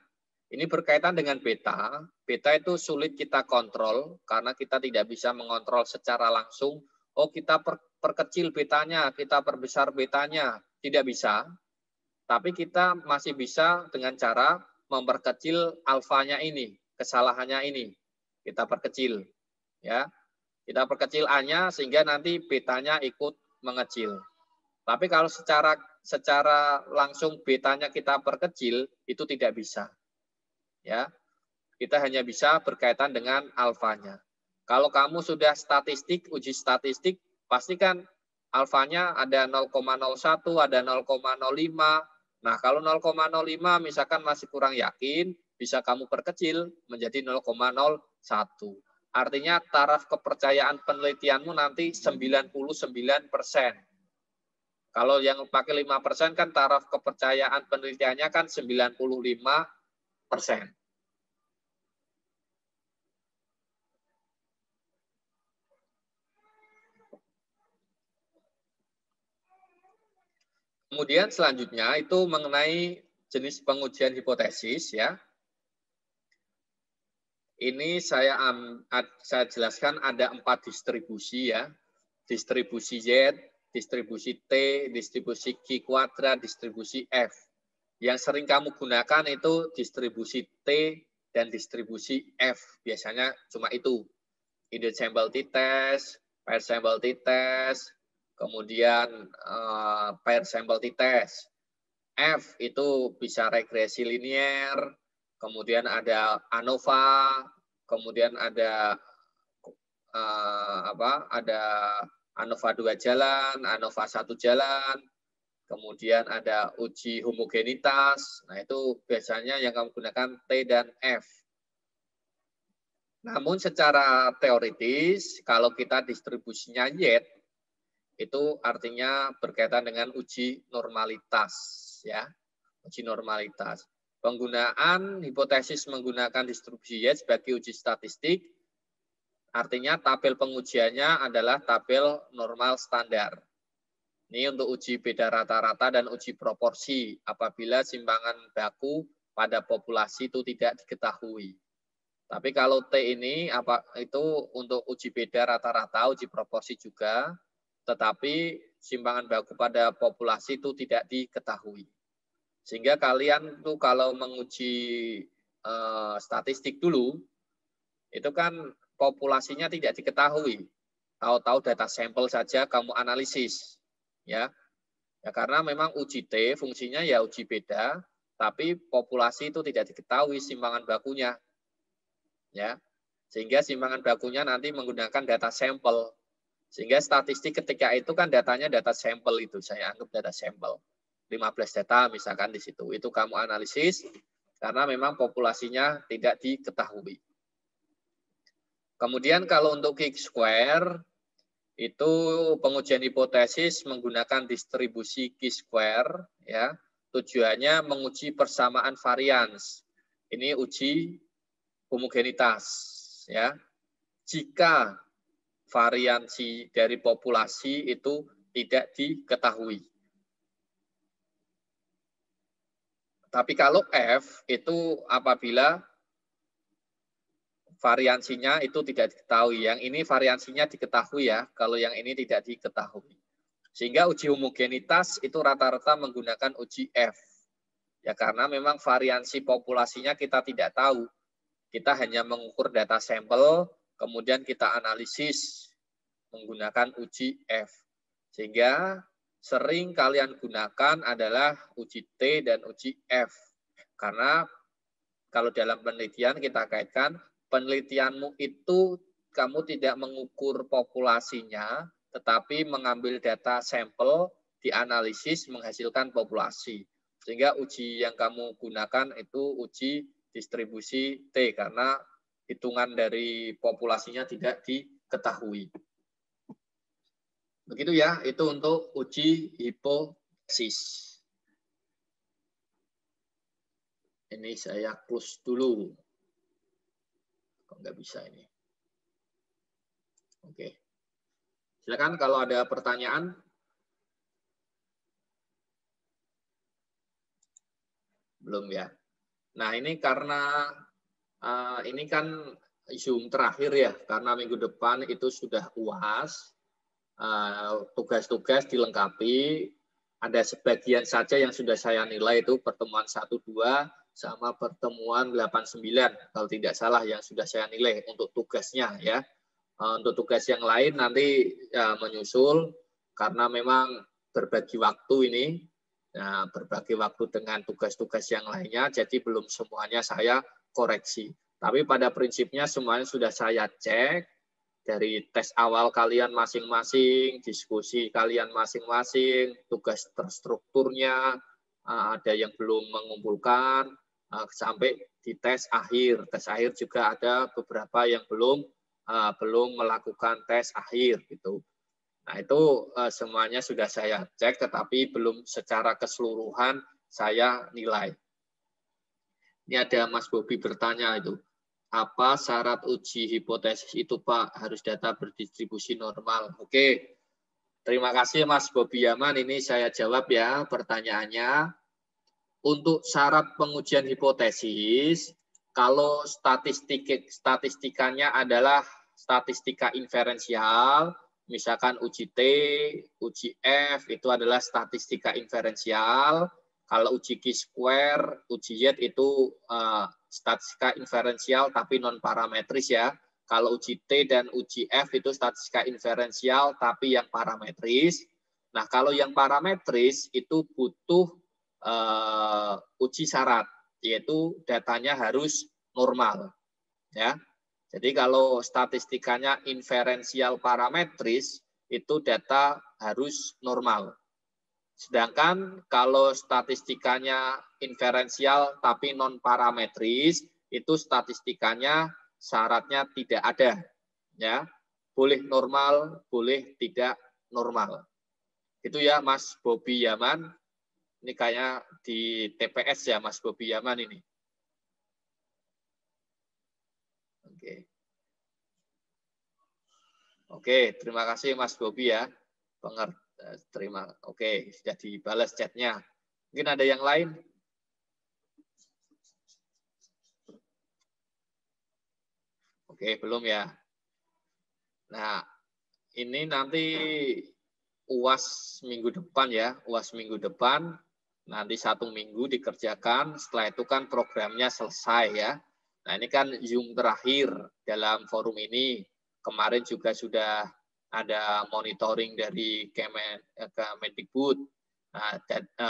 [SPEAKER 1] Ini berkaitan dengan beta. Beta itu sulit kita kontrol karena kita tidak bisa mengontrol secara langsung. Oh, kita perkecil betanya, kita perbesar betanya. Tidak bisa. Tapi kita masih bisa dengan cara memperkecil alfanya ini, kesalahannya ini. Kita perkecil. Ya. Kita perkecil A-nya sehingga nanti betanya ikut mengecil. Tapi kalau secara langsung betanya kita perkecil, itu tidak bisa. Ya, kita hanya bisa berkaitan dengan alfanya. Kalau kamu sudah uji statistik, pastikan alfanya ada 0,01, ada 0,05. Nah, kalau 0,05 misalkan masih kurang yakin, bisa kamu perkecil menjadi 0,01. Artinya taraf kepercayaan penelitianmu nanti 99%. Kalau yang pakai 5% kan taraf kepercayaan penelitiannya kan 95%. Kemudian selanjutnya itu mengenai jenis pengujian hipotesis, ya. Ini saya jelaskan ada 4 distribusi, ya. Distribusi Z, distribusi T, distribusi Q kuadrat, distribusi F. Yang sering kamu gunakan itu distribusi T dan distribusi F. Biasanya cuma itu. Individual t-test, pair sample t-test, kemudian pair sample t-test. F itu bisa regresi linier, kemudian ada ANOVA, kemudian ada ada ANOVA 2 jalan, ANOVA 1 jalan, kemudian ada uji homogenitas. Nah, itu biasanya yang kamu gunakan T dan F. Namun secara teoritis, kalau kita distribusinya Y, itu artinya berkaitan dengan uji normalitas, ya, uji normalitas. Penggunaan hipotesis menggunakan distribusi Y sebagai uji statistik, artinya tabel pengujiannya adalah tabel normal standar. Ini untuk uji beda rata-rata dan uji proporsi apabila simpangan baku pada populasi itu tidak diketahui. Tapi kalau T ini itu untuk uji beda rata-rata, uji proporsi juga, tetapi simpangan baku pada populasi itu tidak diketahui. Sehingga kalian tuh kalau menguji statistik dulu, itu kan populasinya tidak diketahui. Tahu-tahu data sampel saja kamu analisis. Ya, karena memang uji T fungsinya ya uji beda, tapi populasi itu tidak diketahui simpangan bakunya. Ya, sehingga simpangan bakunya nanti menggunakan data sampel. Sehingga statistik ketika itu kan datanya data sampel itu, saya anggap data sampel. 15 data misalkan di situ. Itu kamu analisis, karena memang populasinya tidak diketahui. Kemudian kalau untuk chi-square, itu pengujian hipotesis menggunakan distribusi chi-square, ya. Tujuannya menguji persamaan varians. Ini uji homogenitas, ya. Jika variansi dari populasi itu tidak diketahui. Tapi kalau F itu apabila variansinya itu tidak diketahui. Yang ini variansinya diketahui ya, kalau yang ini tidak diketahui. Sehingga uji homogenitas itu rata-rata menggunakan uji F. Ya karena memang variansi populasinya kita tidak tahu. Kita hanya mengukur data sampel, kemudian kita analisis menggunakan uji F. Sehingga sering kalian gunakan adalah uji T dan uji F. Karena kalau dalam penelitian kita kaitkan, penelitianmu itu kamu tidak mengukur populasinya, tetapi mengambil data sampel, dianalisis, menghasilkan populasi. Sehingga uji yang kamu gunakan itu uji distribusi T, karena hitungan dari populasinya tidak diketahui. Begitu ya, itu untuk uji hipotesis. Ini saya close dulu. Kok nggak bisa ini? Oke. Silakan kalau ada pertanyaan. Belum ya. Nah ini karena ini kan Zoom terakhir ya, karena minggu depan itu sudah UAS. Tugas-tugas dilengkapi. Ada sebagian saja yang sudah saya nilai itu pertemuan 1-2 sama pertemuan 8-9 kalau tidak salah yang sudah saya nilai untuk tugasnya ya. Untuk tugas yang lain nanti ya, menyusul karena memang berbagi waktu ini, ya, berbagi waktu dengan tugas-tugas yang lainnya, jadi belum semuanya saya koreksi. Tapi pada prinsipnya semuanya sudah saya cek dari tes awal kalian masing-masing, diskusi kalian masing-masing, tugas terstrukturnya, ada yang belum mengumpulkan, sampai di tes akhir. Tes akhir juga ada beberapa yang belum melakukan tes akhir gitu. Nah itu semuanya sudah saya cek, tetapi belum secara keseluruhan saya nilai. Ini ada Mas Bobi bertanya itu, apa syarat uji hipotesis itu Pak? Harus data berdistribusi normal. Oke, terima kasih Mas Bobi Yaman. Ini saya jawab ya pertanyaannya. Untuk syarat pengujian hipotesis, kalau statistikanya adalah statistika inferensial, misalkan uji T, uji F, itu adalah statistika inferensial. Kalau uji chi-square, uji Y itu statistika inferensial tapi non-parametris ya. Kalau uji T dan uji F itu statistika inferensial tapi yang parametris. Nah, kalau yang parametris itu butuh uji syarat, yaitu datanya harus normal. Ya. Jadi kalau statistikanya inferensial parametris, itu data harus normal. Sedangkan kalau statistikanya inferensial tapi non-parametris, itu statistikanya syaratnya tidak ada. Ya. Boleh normal, boleh tidak normal. Itu ya Mas Bobi Yaman. Ini kayaknya di TPS ya Mas Bobi Yaman ini. Oke, terima kasih Mas Bobi ya. Oke, sudah dibalas chatnya. Mungkin ada yang lain? Oke, belum ya. Nah, ini nanti UAS minggu depan ya, UAS minggu depan. Nanti 1 minggu dikerjakan, setelah itu kan programnya selesai ya. Nah ini kan Zoom terakhir dalam forum ini. Kemarin juga sudah ada monitoring dari Kemendikbud. Nah,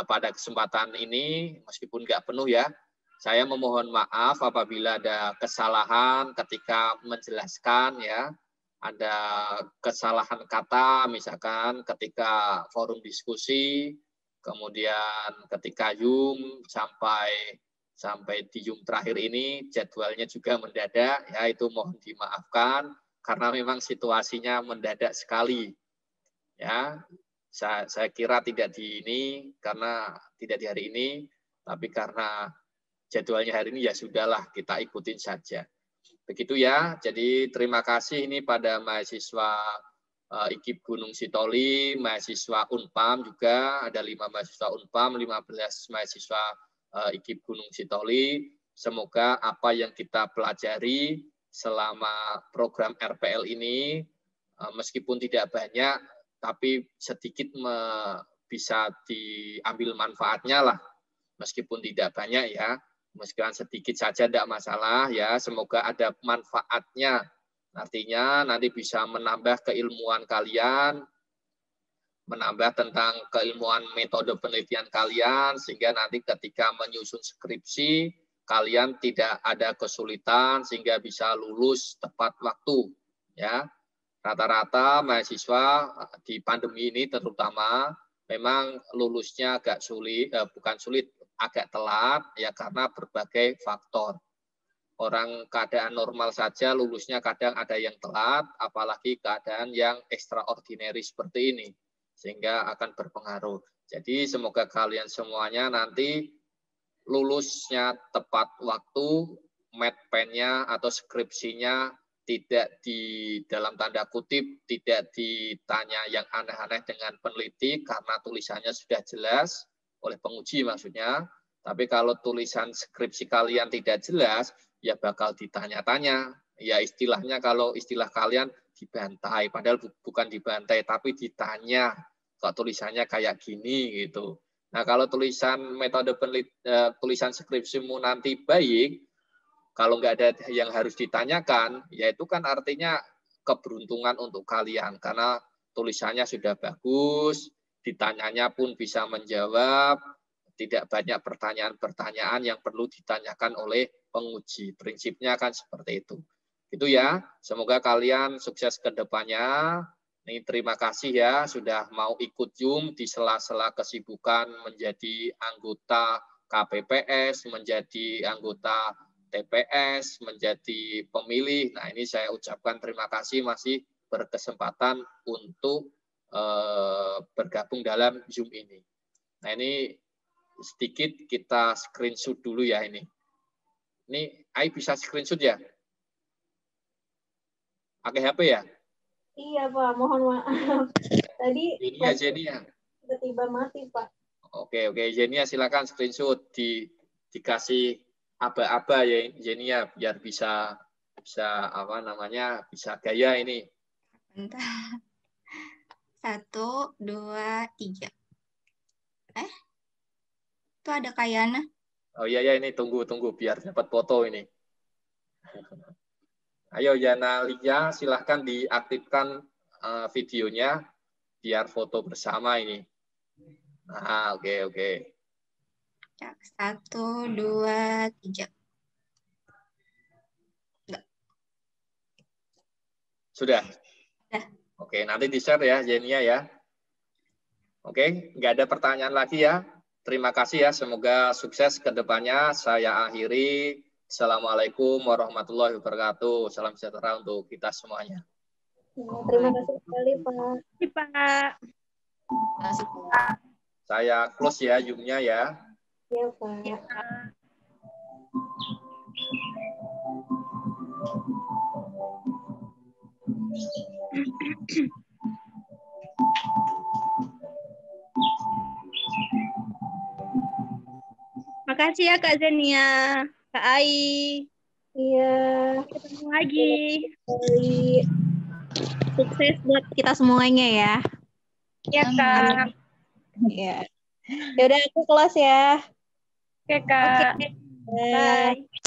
[SPEAKER 1] pada kesempatan ini, meskipun nggak penuh ya, saya memohon maaf apabila ada kesalahan ketika menjelaskan ya. Ada kesalahan kata, misalkan ketika forum diskusi, kemudian ketika Zoom sampai sampai di Zoom terakhir ini jadwalnya juga mendadak, ya itu mohon dimaafkan karena memang situasinya mendadak sekali. Ya, saya kira tidak di ini karena tidak di hari ini, tapi karena jadwalnya hari ini ya sudahlah kita ikutin saja. Begitu ya. Jadi terima kasih ini pada mahasiswa IKIP Gunung Sitoli, mahasiswa Unpam juga, ada 5 mahasiswa Unpam, 15 mahasiswa IKIP Gunung Sitoli. Semoga apa yang kita pelajari selama program RPL ini, meskipun tidak banyak, tapi sedikit bisa diambil manfaatnya lah, meskipun tidak banyak ya, meskipun sedikit saja tidak masalah ya, semoga ada manfaatnya. Artinya nanti bisa menambah keilmuan kalian, menambah tentang keilmuan metode penelitian kalian, sehingga nanti ketika menyusun skripsi, kalian tidak ada kesulitan, sehingga bisa lulus tepat waktu. Ya, rata-rata mahasiswa di pandemi ini terutama, memang lulusnya agak sulit, bukan sulit, agak telat, ya karena berbagai faktor. Orang keadaan normal saja lulusnya kadang ada yang telat, apalagi keadaan yang extraordinary seperti ini, sehingga akan berpengaruh. Jadi semoga kalian semuanya nanti lulusnya tepat waktu, matpennya atau skripsinya tidak di dalam tanda kutip, tidak ditanya yang aneh-aneh dengan peneliti karena tulisannya sudah jelas oleh penguji maksudnya. Tapi kalau tulisan skripsi kalian tidak jelas, ya bakal ditanya-tanya. Ya istilahnya kalau istilah kalian dibantai, padahal bukan dibantai, tapi ditanya. Kok tulisannya kayak gini gitu. Nah kalau tulisan metode tulisan skripsimu nanti baik, kalau nggak ada yang harus ditanyakan, ya itu kan artinya keberuntungan untuk kalian. Karena tulisannya sudah bagus, ditanyanya pun bisa menjawab, tidak banyak pertanyaan-pertanyaan yang perlu ditanyakan oleh penguji. Prinsipnya kan seperti itu. Itu ya, semoga kalian sukses ke depannya. Ini terima kasih ya sudah mau ikut Zoom di sela-sela kesibukan menjadi anggota KPPS, menjadi anggota TPS, menjadi pemilih. Nah ini saya ucapkan terima kasih masih berkesempatan untuk bergabung dalam Zoom ini. Nah ini sedikit kita screenshot dulu ya ini. Ini Ai bisa screenshot ya? Pakai HP ya?
[SPEAKER 3] Iya Pak, mohon maaf. Tadi
[SPEAKER 1] Jenia.
[SPEAKER 3] tiba-tiba mati Pak.
[SPEAKER 1] Oke, Jenia silakan screenshot dikasih aba-aba ya Jenia biar bisa apa namanya bisa gaya ini.
[SPEAKER 2] Bentar. 1, 2, 3. Itu ada Kayana.
[SPEAKER 1] Oh iya ini tunggu biar dapat foto ini. Ayo Yana Lia silahkan diaktifkan videonya biar foto bersama ini. Nah, oke.
[SPEAKER 2] 1, 2, 3. Enggak.
[SPEAKER 1] Sudah?
[SPEAKER 2] Sudah.
[SPEAKER 1] Oke, nanti di-share ya Jenia ya. Oke, nggak ada pertanyaan lagi ya. Terima kasih ya, semoga sukses ke depannya. Saya akhiri. Assalamualaikum warahmatullahi wabarakatuh. Salam sejahtera untuk kita semuanya.
[SPEAKER 3] Terima kasih sekali Pak.
[SPEAKER 2] Terima kasih, Pak.
[SPEAKER 1] Saya close ya Zoom-nya ya.
[SPEAKER 3] Iya Pak.
[SPEAKER 4] Makasih ya Kak Zenia, Kak Ai.
[SPEAKER 3] Iya.
[SPEAKER 4] Ketemu lagi.
[SPEAKER 3] Baik.
[SPEAKER 4] Sukses buat kita semuanya ya.
[SPEAKER 3] Iya Kak.
[SPEAKER 4] Iya. Ya udah aku kelas ya.
[SPEAKER 3] Oke Kak.
[SPEAKER 4] Bye.